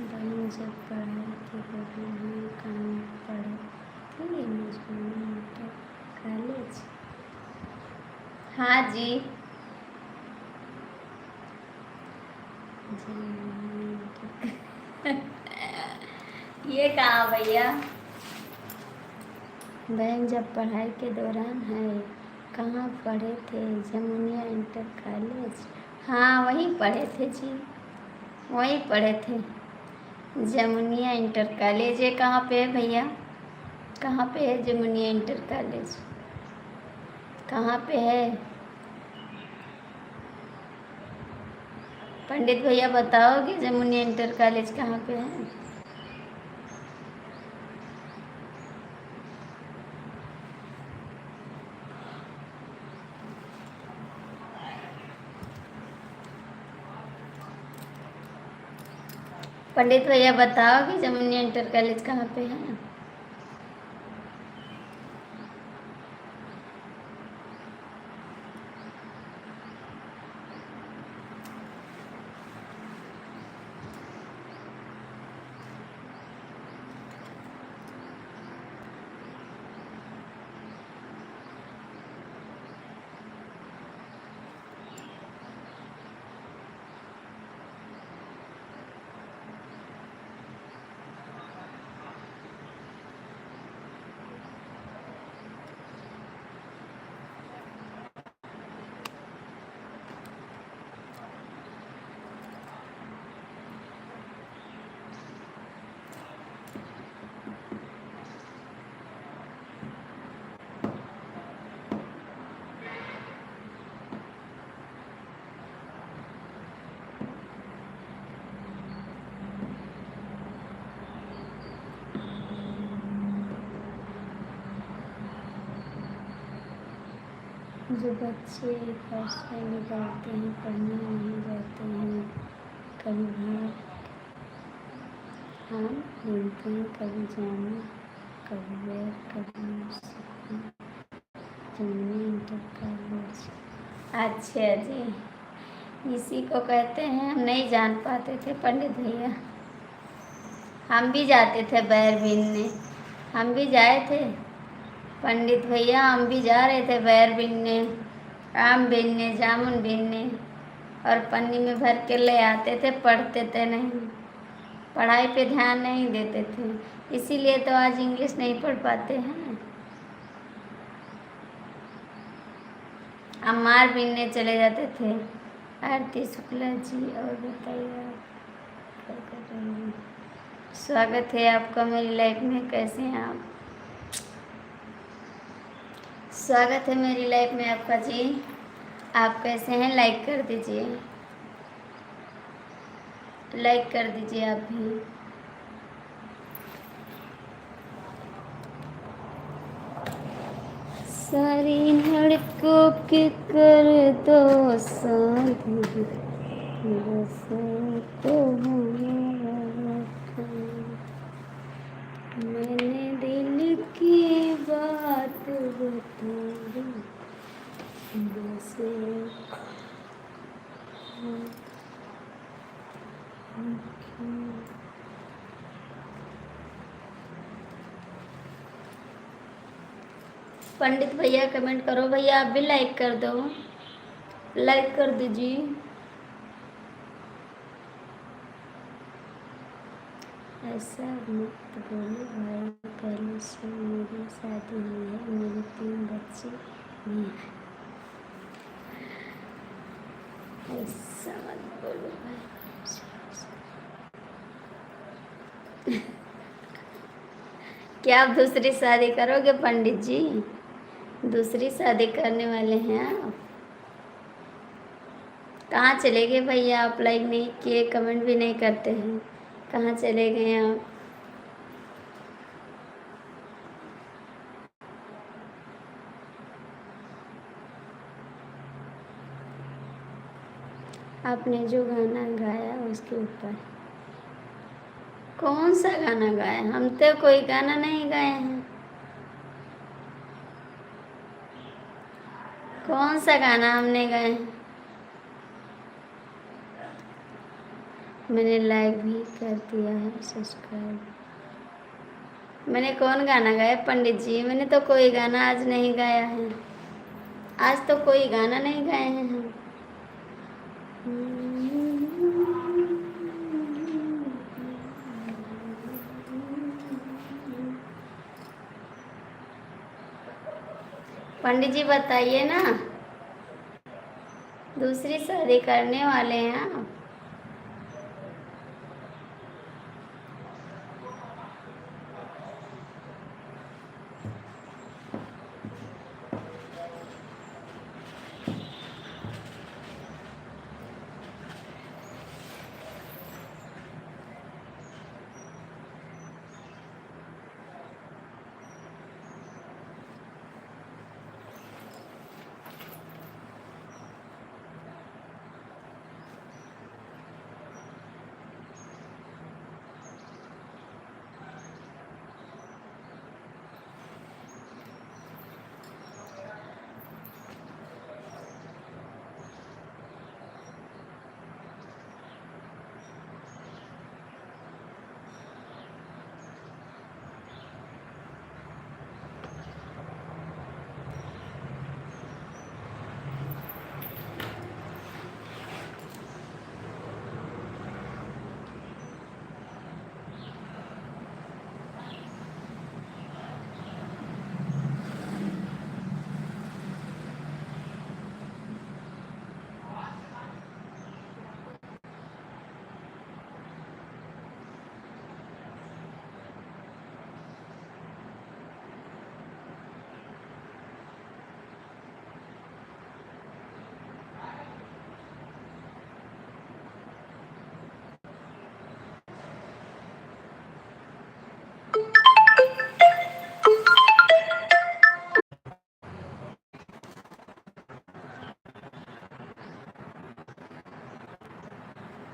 बहन जब पढ़ाई के दौरान कहाँ पढ़े थे? मजबूरी इंटर कॉलेज। हाँ जी, ये कहाँ भैया? बहन जब पढ़ाई के दौरान है कहाँ पढ़े थे? Jamunia inter college. हाँ वहीं पढ़े थे जी, वहीं पढ़े थे, जमुनिया इंटर कॉलेज। ये कहाँ पे है भैया? कहाँ पे है जमुनिया इंटर कॉलेज? कहाँ पे है? पंडित भैया बताओगे जमुनिया इंटर कॉलेज कहाँ पे है? पंडित भैया बताओगे जमुनिया इंटर कॉलेज कहाँ पे है? जो बच्चे घर से निकलते हैं, पढ़ने नहीं जाते हैं, कभी भाग हम घूमते हैं, कभी जाना, कभी बैर, कभी सुकून, जमने इंटर कॉलेज। अच्छा जी, इसी को कहते हैं। हम नहीं जान पाते थे पंडित भैया, हम भी जाते थे बैर बीनने, हम भी जाए थे पंडित भैया, हम भी जा रहे थे बैर बीनने, आम बीनने, जामुन बीनने, और पन्नी में भर के ले आते थे। पढ़ते थे नहीं, पढ़ाई पे ध्यान नहीं देते थे, इसीलिए तो आज इंग्लिश नहीं पढ़ पाते हैं। अमार बीनने चले जाते थे। आरती शुक्ला जी, और बताइए आप क्या कर रहे हैं? स्वागत है आपका मेरी लाइफ में, कैसे हैं आप? स्वागत है मेरी लाइफ में आपका जी, आप कैसे हैं? लाइक कर दीजिए, लाइक कर दीजिए आप भी। सारी लड़कों के कर दो शादी, बस तो मैंने दिल की बात बता दी, बस पंडित भैया कमेंट करो भैया, आप भी लाइक कर दो, लाइक कर दीजिए। ऐसा मत बोलो भाई, पहले से मेरी शादी हुई है, मेरे 3 बच्चे भी हैं। ऐसा मत बोलो भाई। क्या आप दूसरी शादी करोगे पंडित जी? दूसरी शादी करने वाले हैं आप? कहाँ चले गए भैया? आप लाइक नहीं किए, कमेंट भी नहीं करते हैं, कहाँ चले गए आप? आपने जो गाना गाया उसके ऊपर। कौन सा गाना गाया? हम तो कोई गाना नहीं गाए हैं। कौन सा गाना हमने गाए हैं? मैंने लाइक भी कर दिया है, सब्सक्राइब। मैंने कौन गाना गाया पंडित जी? मैंने तो कोई गाना आज नहीं गाया है, आज तो कोई गाना नहीं गाए हैं हम। पंडित जी बताइए ना, दूसरी शादी करने वाले हैं आप?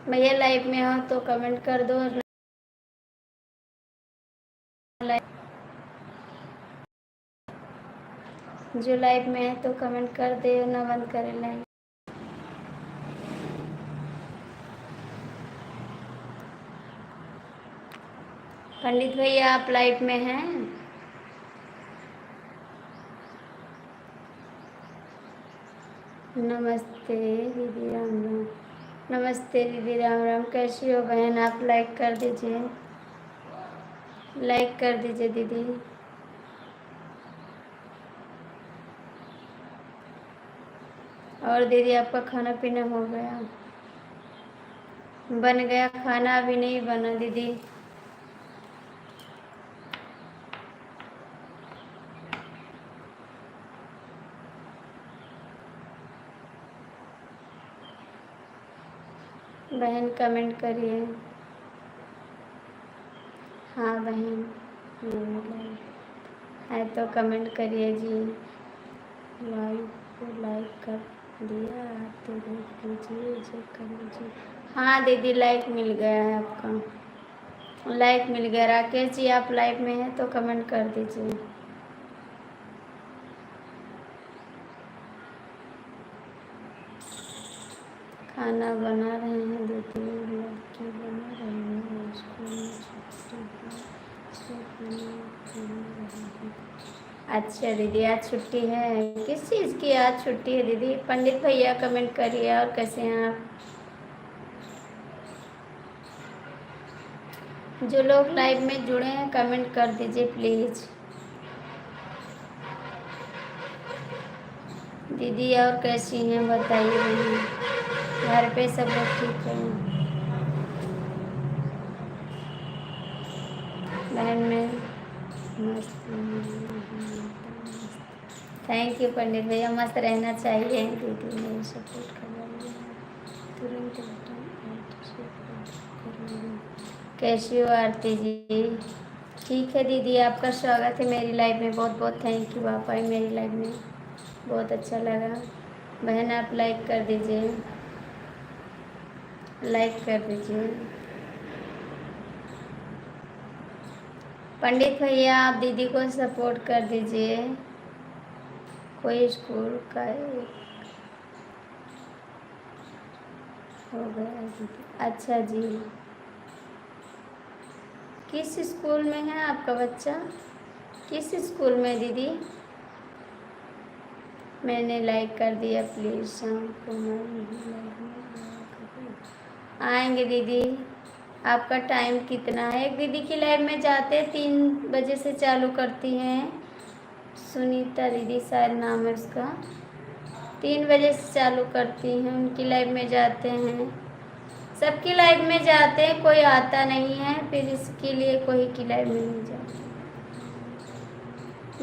भैया लाइव में हो तो कमेंट कर दो, और जो लाइव में है तो कमेंट कर दे, ना बंद करे लाइव। पंडित भैया आप लाइव में हैं? नमस्ते दीदी, राम राम। नमस्ते दीदी, राम राम। कैसी हो बहन? आप लाइक कर दीजिए, लाइक कर दीजिए दीदी। और दीदी आपका खाना पीना हो गया? बन गया खाना? अभी नहीं बना दीदी। बहन कमेंट करिए। हाँ बहन, है तो कमेंट करिए जी। लाइक को लाइक कर दिया तो देख लीजिए, चेक कर लीजिए। हाँ दीदी लाइक मिल गया है आपका, लाइक मिल गया। राकेश जी आप लाइव में हैं तो कमेंट कर दीजिए। खाना बना रहे हैं दीदी, लड़की बना रही है, स्कूल में छुट्टी है, सब बना रही है। अच्छा दीदी आज छुट्टी है? किस चीज़ की आज छुट्टी है दीदी? पंडित भैया कमेंट करिए। और कैसे हैं आप? जो लोग लाइव में जुड़े हैं कमेंट कर दीजिए प्लीज़। दीदी और कैसी हैं बताइए बहन? घर पे सब लोग ठीक हैं? बहन में मस्त। थैंक यू पंडित भैया, मस्त रहना चाहिए। दीदी मेरी सपोर्ट कर रही है, तुरंत कैसी हो आरती जी? ठीक है दीदी, आपका स्वागत है मेरी लाइफ में। बहुत बहुत थैंक यू, आप आई मेरी लाइफ में, बहुत अच्छा लगा। बहन आप लाइक कर दीजिए, लाइक कर दीजिए। पंडित भैया आप दीदी को सपोर्ट कर दीजिए। कोई स्कूल का हो गया दीदी? अच्छा जी, किस स्कूल में है आपका बच्चा? किस स्कूल में दीदी? मैंने लाइक कर दिया, प्लीज़ शाम को आएंगे दीदी। आपका टाइम कितना है? एक दीदी की लाइव में जाते 3 बजे से चालू करती हैं, सुनीता दीदी शायद नाम है उसका। 3 बजे से चालू करती हैं, उनकी लाइव में जाते हैं। सबकी लाइव में जाते हैं, कोई आता नहीं है, फिर इसके लिए कोई की लाइव में नहीं जाती।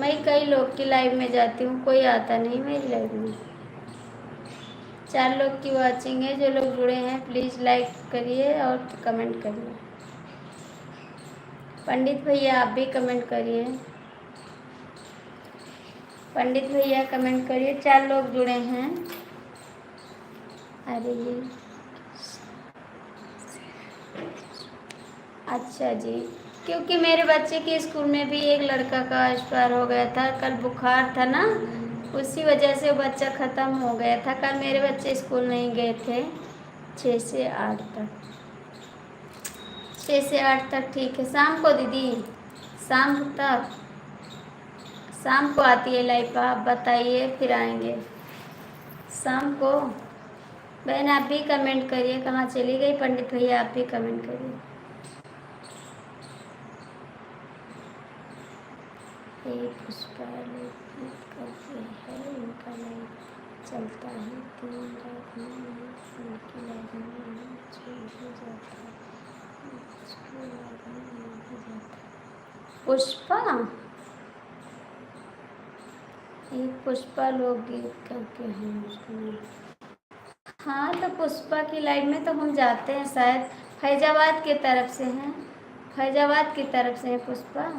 मैं कई लोग की लाइव में जाती हूँ, कोई आता नहीं मेरी लाइव में। 4 लोग की वॉचिंग है। जो लोग जुड़े हैं प्लीज़ लाइक करिए और कमेंट करिए। पंडित भैया आप भी कमेंट करिए। पंडित भैया कमेंट करिए। 4 लोग जुड़े हैं। अरे ये अच्छा जी, क्योंकि मेरे बच्चे के स्कूल में भी एक लड़का का एक्सपायर हो गया था, कल बुखार था ना, उसी वजह से वो बच्चा ख़त्म हो गया था। कल मेरे बच्चे स्कूल नहीं गए थे। 6 से 8 तक, 6 से 8 तक ठीक है। शाम को दीदी, शाम तक, शाम को आती है लाइफ, आप बताइए फिर आएंगे शाम को। बहन आप भी कमेंट करिए। कहाँ चली गई पंडित भैया? आप भी कमेंट करिए। पुष्पा करते हैं, इनका लाइव चलता है 3 रात में, उनकी लाइव में जाता पुष्पा, एक पुष्पा लोकगीत करके हैं उसमें। हाँ तो पुष्पा की लाइव में तो हम जाते हैं, शायद फैजाबाद की तरफ से हैं, फैजाबाद की तरफ से हैं पुष्पा।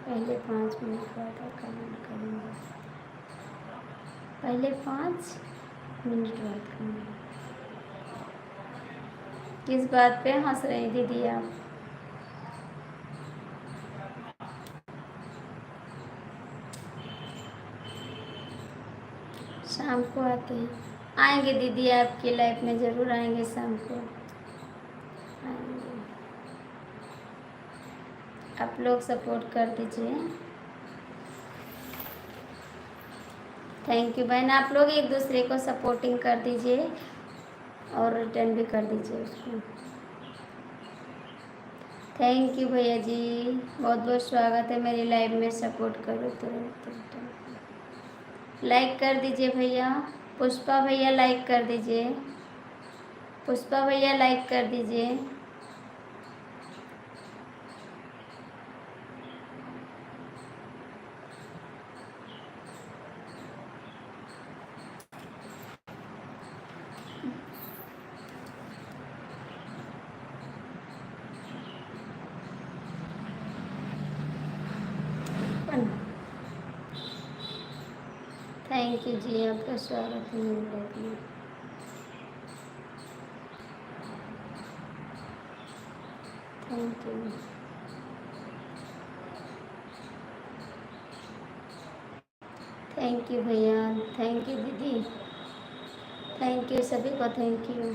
पहले 5 मिनट बाद कमेंट करूँगा, पहले 5 मिनट बाद कमेंट। किस बात पे हंस रही दीदी आप? शाम को आते हैं, आएंगे दीदी, आपकी लाइफ में ज़रूर आएंगे, शाम को आएंगे। आप लोग सपोर्ट कर दीजिए। थैंक यू बहन, आप लोग एक दूसरे को सपोर्टिंग कर दीजिए और रिटर्न भी कर दीजिए उसको। थैंक यू भैया जी, बहुत बहुत स्वागत है मेरी लाइव में। सपोर्ट करो तुरंत, लाइक कर दीजिए भैया। पुष्पा भैया लाइक कर दीजिए, पुष्पा भैया लाइक कर दीजिए। थैंक यू जी, आपका स्वागत है मेरी लाइफ में। Thank you. थैंक यू भैया, थैंक यू दीदी, थैंक यू सभी को, थैंक यू।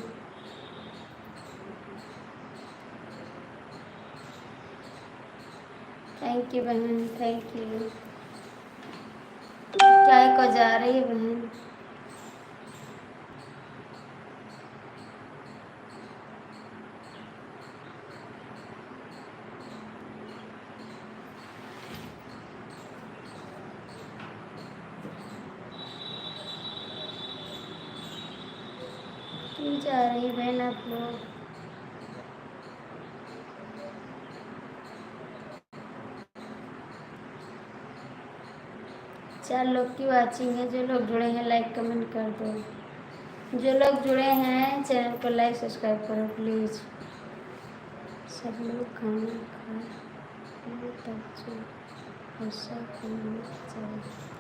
थैंक यू बहन, थैंक यू। चाय को जा रही है बहन। क्यों जा रही है बहन आप लोग? 4 लोग की वाचिंग है। जो लोग जुड़े हैं लाइक कमेंट कर दो। जो लोग जुड़े हैं चैनल को लाइक सब्सक्राइब करो प्लीज़। सब लोग खाना खा तब जो ऐसा करना चाहिए।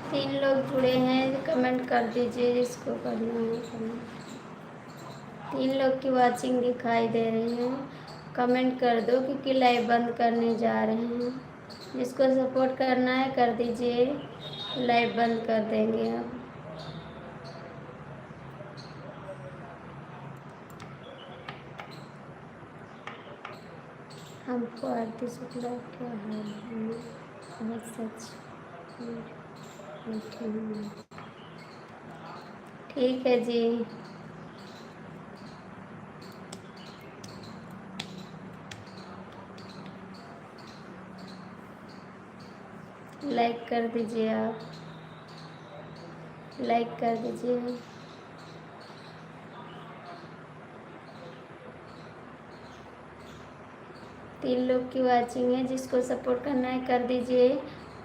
तीन लोग जुड़े हैं, कमेंट कर दीजिए जिसको करना है कमेंट। 3 लोग की वाचिंग दिखाई दे रही है, कमेंट कर दो क्योंकि लाइव बंद करने जा रहे हैं। जिसको सपोर्ट करना है कर दीजिए, लाइव बंद कर देंगे अब। हमको आरती शुक्ला क्या हाल है? बहुत सच ठीक है जी। लाइक कर दीजिए, आप लाइक कर दीजिए। तीन लोग की वाचिंग है, जिसको सपोर्ट करना है कर दीजिए।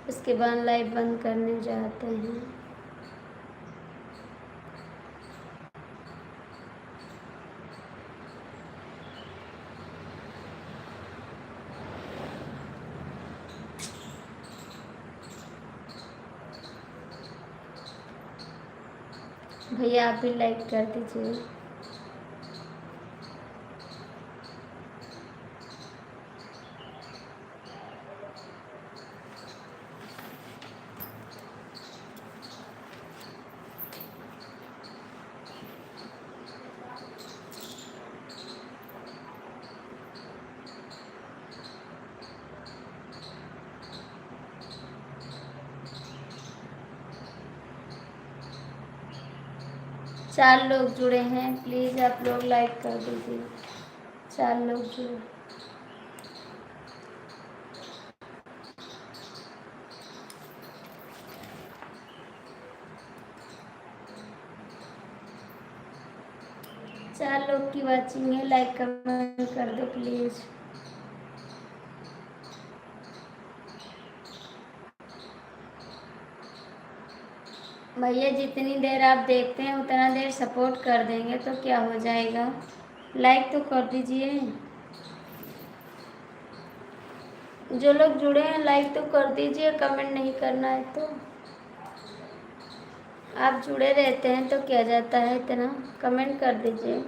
उसके बाद लाइव बंद करने जाते हैं। भैया आप भी लाइक कर दीजिए। चार लोग जुड़े हैं, प्लीज़ आप लोग लाइक कर दीजिए। 4 लोग जुड़े। चार लोग की वाचिंग है, लाइक कमेंट कर दो प्लीज़। भैया जितनी देर आप देखते हैं उतना देर सपोर्ट कर देंगे तो क्या हो जाएगा, लाइक तो कर दीजिए। जो लोग जुड़े हैं लाइक तो कर दीजिए, कमेंट नहीं करना है तो। आप जुड़े रहते हैं तो क्या जाता है, इतना कमेंट कर दीजिए।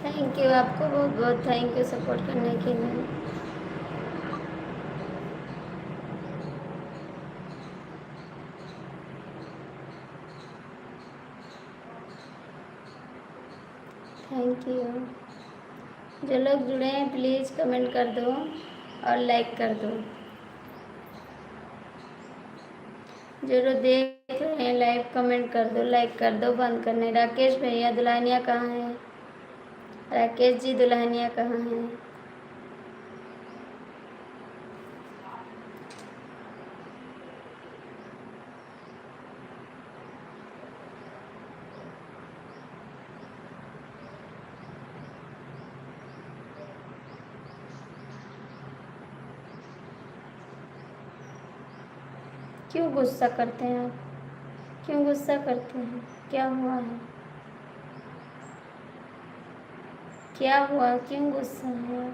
थैंक यू आपको बहुत बहुत थैंक यू सपोर्ट करने के लिए। Thank you. जो लोग जुड़े हैं प्लीज़ कमेंट कर दो और लाइक कर दो। जो लोग देख रहे हैं लाइव कमेंट कर दो, लाइक कर दो, बंद करने। राकेश भैया दुल्हनिया कहाँ हैं? राकेश जी दुल्हनिया कहाँ हैं? क्यों गुस्सा करते हैं आप? क्यों गुस्सा करते हैं? क्या हुआ है? क्या हुआ, क्यों गुस्सा है?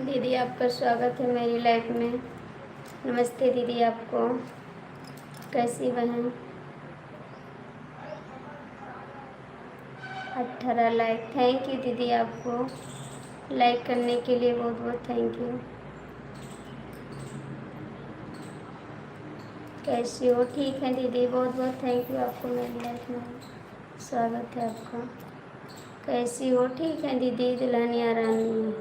दीदी आपका स्वागत है मेरी लाइफ में। नमस्ते दीदी आपको। कैसी बहन? 18 लाइक। थैंक यू दीदी आपको लाइक करने के लिए बहुत बहुत थैंक यू। कैसी हो? ठीक है दीदी, बहुत बहुत थैंक यू आपको मेरी लाइफ में। स्वागत है आपका। कैसी हो? ठीक है दीदी दुल्हनिया रानी।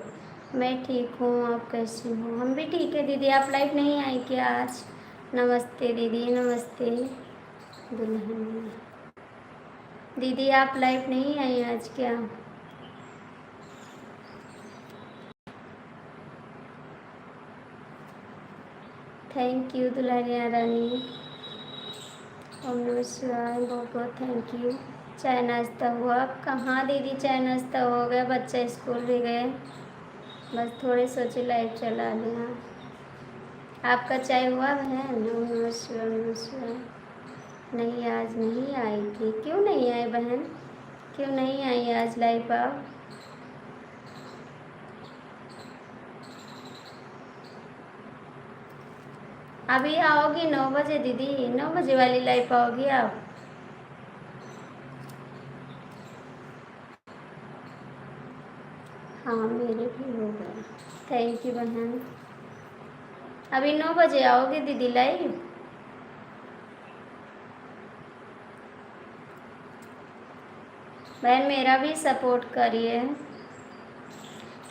मैं ठीक हूँ, आप कैसी हो? हम भी ठीक है दीदी। आप लाइव नहीं आई क्या आज? नमस्ते दीदी, नमस्ते दुल्हनिया। दीदी आप लाइव नहीं आई आज क्या? थैंक यू दुल्हनिया रानी। ओम नमः शिवाय, बहुत बहुत थैंक यू। चाय नाश्ता हुआ? कहाँ दीदी चाय नाश्ता हो गया, बच्चे स्कूल भी गए, बस थोड़े सोचे लाइव चला लिया। आपका चाय हुआ बहन? ओम नमः शिवाय, ओम नमः शिवाय। नहीं आज नहीं आई थी, क्यों नहीं आए बहन? क्यों नहीं आई आज लाइव आप? अभी आओगी 9 बजे दीदी, 9 बजे वाली लाइव आओगी आप? हाँ मेरे भी हो गए। थैंक यू बहन। अभी 9 बजे आओगे दीदी लाइव? बहन मेरा भी सपोर्ट करिए।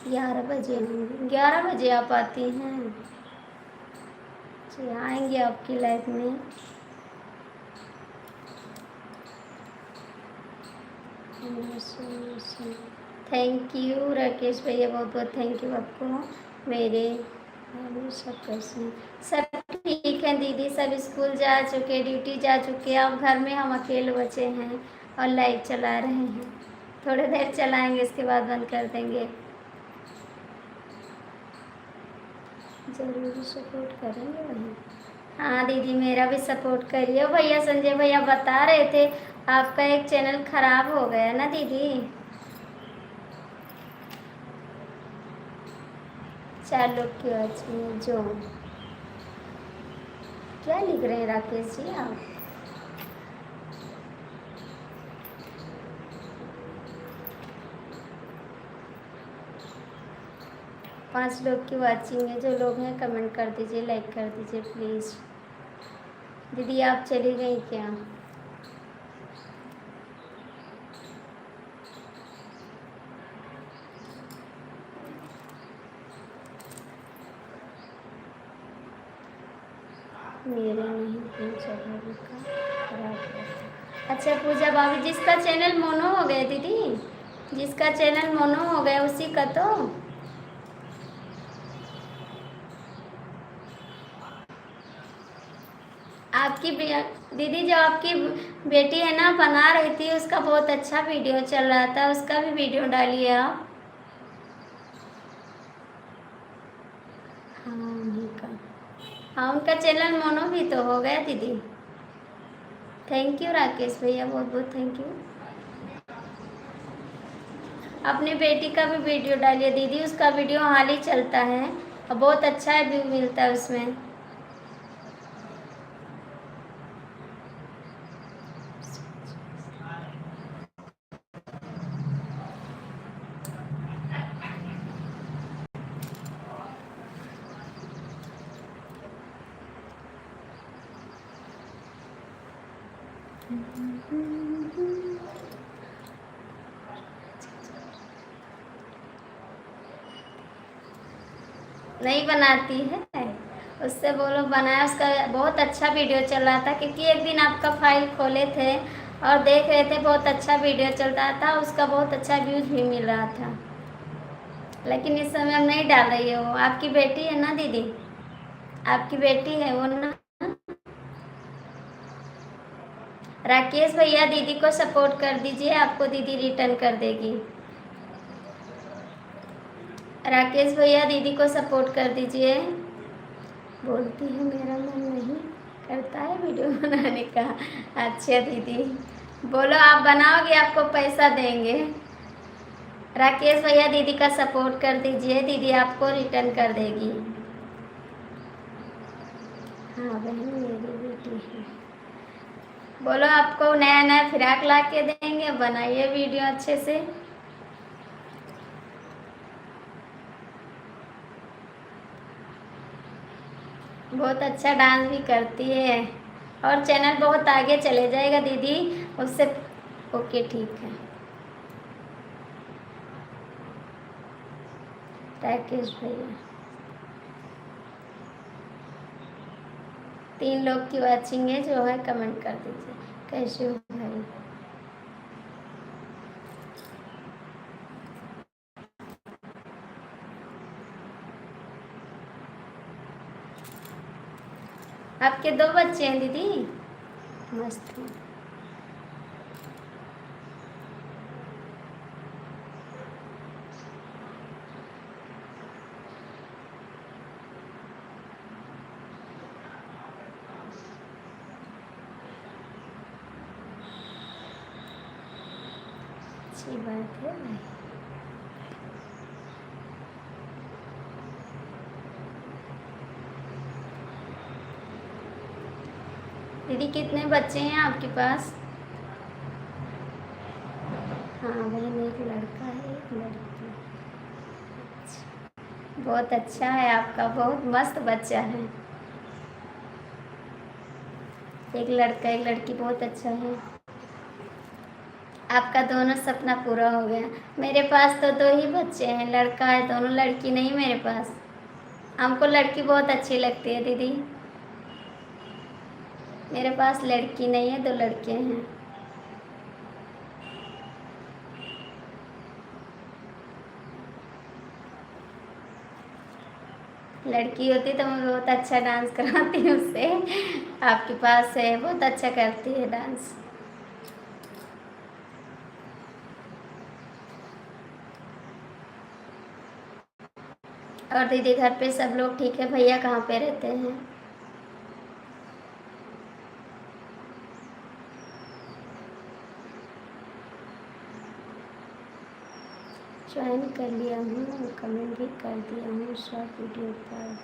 11 बजे आऊँगी, 11 बजे आप आती हैं? जी आएंगे आपकी लाइफ में। थैंक यू राकेश भैया, बहुत बहुत थैंक यू आपको। मेरे सब कैसे हैं? सब ठीक है दीदी, सब स्कूल जा चुके, ड्यूटी जा चुके। अब घर में हम अकेले बचे हैं और लाइव चला रहे हैं। थोड़ी देर चलाएंगे, इसके बाद बंद कर देंगे। ज़रूर सपोर्ट करेंगे वही। हाँ दीदी मेरा भी सपोर्ट करिए। भैया संजय भैया बता रहे थे आपका एक चैनल खराब हो गया ना दीदी? 4 लोग की वॉचिंग जो क्या लिख रहे हैं राकेश जी आप? पाँच लोग की वॉचिंग है, जो लोग हैं कमेंट कर दीजिए, लाइक कर दीजिए प्लीज़। दीदी आप चली गई क्या? मेरे नहीं पूजा भाभी का खराब है। अच्छा पूजा भाभी जिसका चैनल मोनो हो गया दीदी, जिसका चैनल मोनो हो गया उसी का तो? आपकी दीदी जो आपकी बेटी है ना बना रही थी, उसका बहुत अच्छा वीडियो चल रहा था, उसका भी वीडियो डालिए आप। हाँ उन्हीं का। हाँ उनका चैनल मोनो भी तो हो गया दीदी। थैंक यू राकेश भैया, बहुत बहुत थैंक यू। अपनी बेटी का भी वीडियो डालिए दीदी, उसका वीडियो हाल ही चलता है और बहुत अच्छा व्यू मिलता है उसमें। नहीं बनाती है, उससे बोलो बनाया। उसका बहुत अच्छा वीडियो चल रहा था, क्योंकि एक दिन आपका फाइल खोले थे और देख रहे थे, बहुत अच्छा वीडियो चल रहा था, उसका बहुत अच्छा व्यूज भी मिल रहा था। लेकिन इस समय हम नहीं डाल रही है। वो आपकी बेटी है ना दीदी, आपकी बेटी है वो ना? राकेश भैया दीदी को सपोर्ट कर दीजिए, आपको दीदी रिटर्न कर देगी। राकेश भैया दीदी को सपोर्ट कर दीजिए। बोलती है मेरा मन नहीं करता है वीडियो बनाने का। अच्छा दीदी बोलो, आप बनाओगे आपको पैसा देंगे। राकेश भैया दीदी का सपोर्ट कर दीजिए, दीदी आपको रिटर्न कर देगी। हाँ बहन मेरी बेटी है। बोलो आपको नया नया फ्रॉक ला के देंगे, बनाइए वीडियो अच्छे से। बहुत अच्छा डांस भी करती है और चैनल बहुत आगे चले जाएगा दीदी उससे। ओके ठीक है राकेश भैया। 3 लोग की वॉचिंग है, जो है कमेंट कर दीजिए कैसे हो भाई। आपके 2 बच्चे हैं दीदी? मस्त है। अच्छी बात है भाई। दीदी कितने बच्चे हैं आपके पास? हाँ बहन, एक लड़का है एक लड़की। बहुत अच्छा है आपका, बहुत मस्त बच्चा है। एक लड़का एक लड़की, बहुत अच्छा है। आपका दोनों सपना पूरा हो गया। मेरे पास तो दो ही बच्चे हैं, लड़का है, दोनों लड़की नहीं मेरे पास। हमको लड़की बहुत अच्छी लगती है दीदी। मेरे पास लड़की नहीं है, दो लड़के हैं। लड़की होती तो मैं बहुत अच्छा डांस कराती उससे। आपके पास है, बहुत अच्छा करती है डांस। और दीदी घर पे सब लोग ठीक है? भैया कहाँ पे रहते हैं? ज्वाइन कर लिया हूँ, कमेंट भी कर दिया हूँ शॉर्ट वीडियो पर।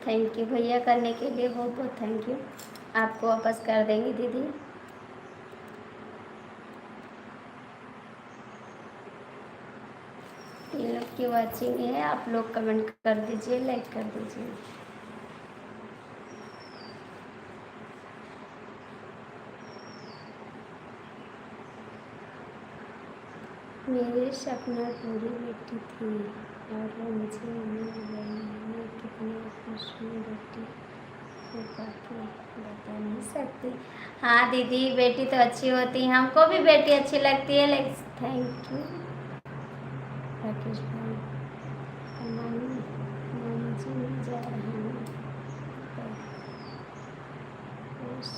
थैंक यू भैया, करने के लिए बहुत बहुत थैंक यू। आपको वापस कर देंगे दीदी। ये लोग की वॉचिंग है, आप लोग कमेंट कर दीजिए, लाइक कर दीजिए। मेरे सपना पूरी बेटी थी और वो मुझे मिल गई। मैं कितनी खुशनूर बेटी को पाके बता नहीं सकती। हाँ दीदी, बेटी तो अच्छी होती है, हमको भी बेटी अच्छी लगती है। लेकिन थैंक यू राकेश भाई। मामी जी मैं जा रही हूँ उस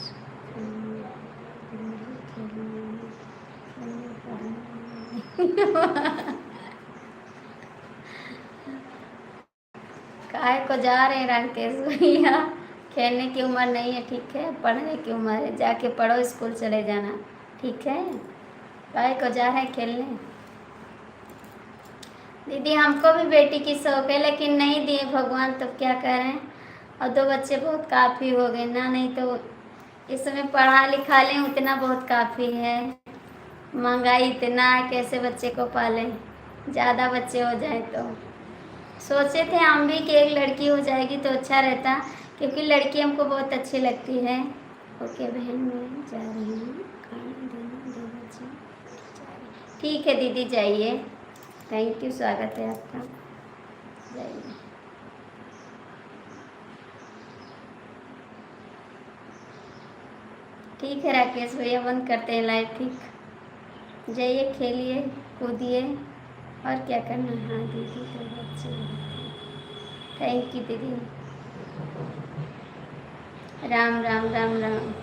काहे को जा रहे हैं राकेश भैया? खेलने की उम्र नहीं है, ठीक है, पढ़ने की उम्र है। जाके पढ़ो, स्कूल चले जाना, ठीक है। काहे को जा रहे हैं खेलने? दीदी हमको भी बेटी की शौक है, लेकिन नहीं दिए भगवान, तो क्या करें। और दो बच्चे बहुत काफ़ी हो गए ना, नहीं तो इस समय पढ़ा लिखा लें उतना बहुत काफ़ी है। महंगाई इतना है, कैसे बच्चे को पालें, ज़्यादा बच्चे हो जाए तो। सोचे थे हम भी कि एक लड़की हो जाएगी तो अच्छा रहता, क्योंकि लड़की हमको बहुत अच्छी लगती है। ओके बहन, मैं जा रही हूँ खाना देने, दो बजे जा रही। ठीक है दीदी, जाइए। थैंक यू, स्वागत है आपका, जाइए। ठीक है राकेश भैया, बंद करते हैं लाइव, ठीक। जाइए, खेलिए कूदिए, और क्या करना। हाँ दीदी, तो बच्चे थैंक यू दीदी। राम राम राम राम।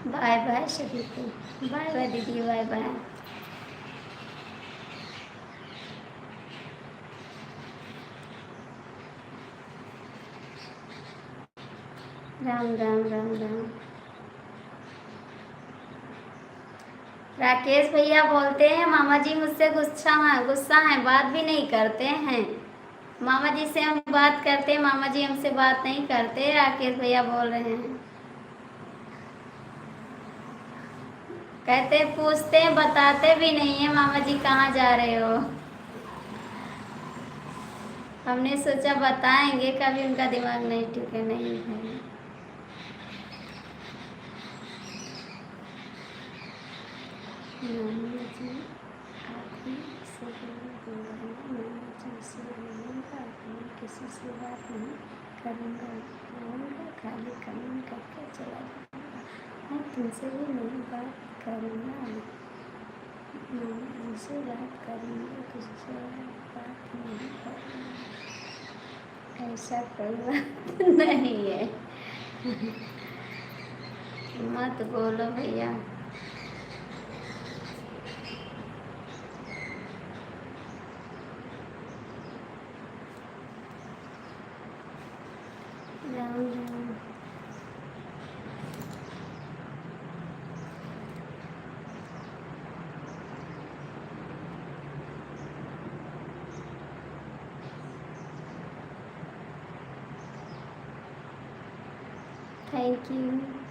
बाय बाय सभी को, बाय बाय दीदी, बाय बाय। राम राम राम राम। राकेश भैया बोलते हैं मामा जी मुझसे गुस्सा है, बात भी नहीं करते हैं। मामा जी से हम बात करते हैं, मामा जी हमसे बात नहीं करते, राकेश भैया बोल रहे हैं। कहते पूछते हैं, बताते भी नहीं है मामा जी कहाँ जा रहे हो। हमने सोचा बताएंगे, कभी उनका दिमाग नहीं ठीक है, नहीं है। मामा जी आप ही से बोलूँगा, मामा जी से बोलूँगा, मैं किसी से बात नहीं करूँगा, बोलूँगा खाली कमेंट करके चला जाऊँगा। मैं तुमसे भी नहीं बात करूँगा, उनसे बात करूँगा, किसी से बात नहीं करूँगा। ऐसा कोई बात नहीं है। मत बोलो भैया। राम राम। Thank you.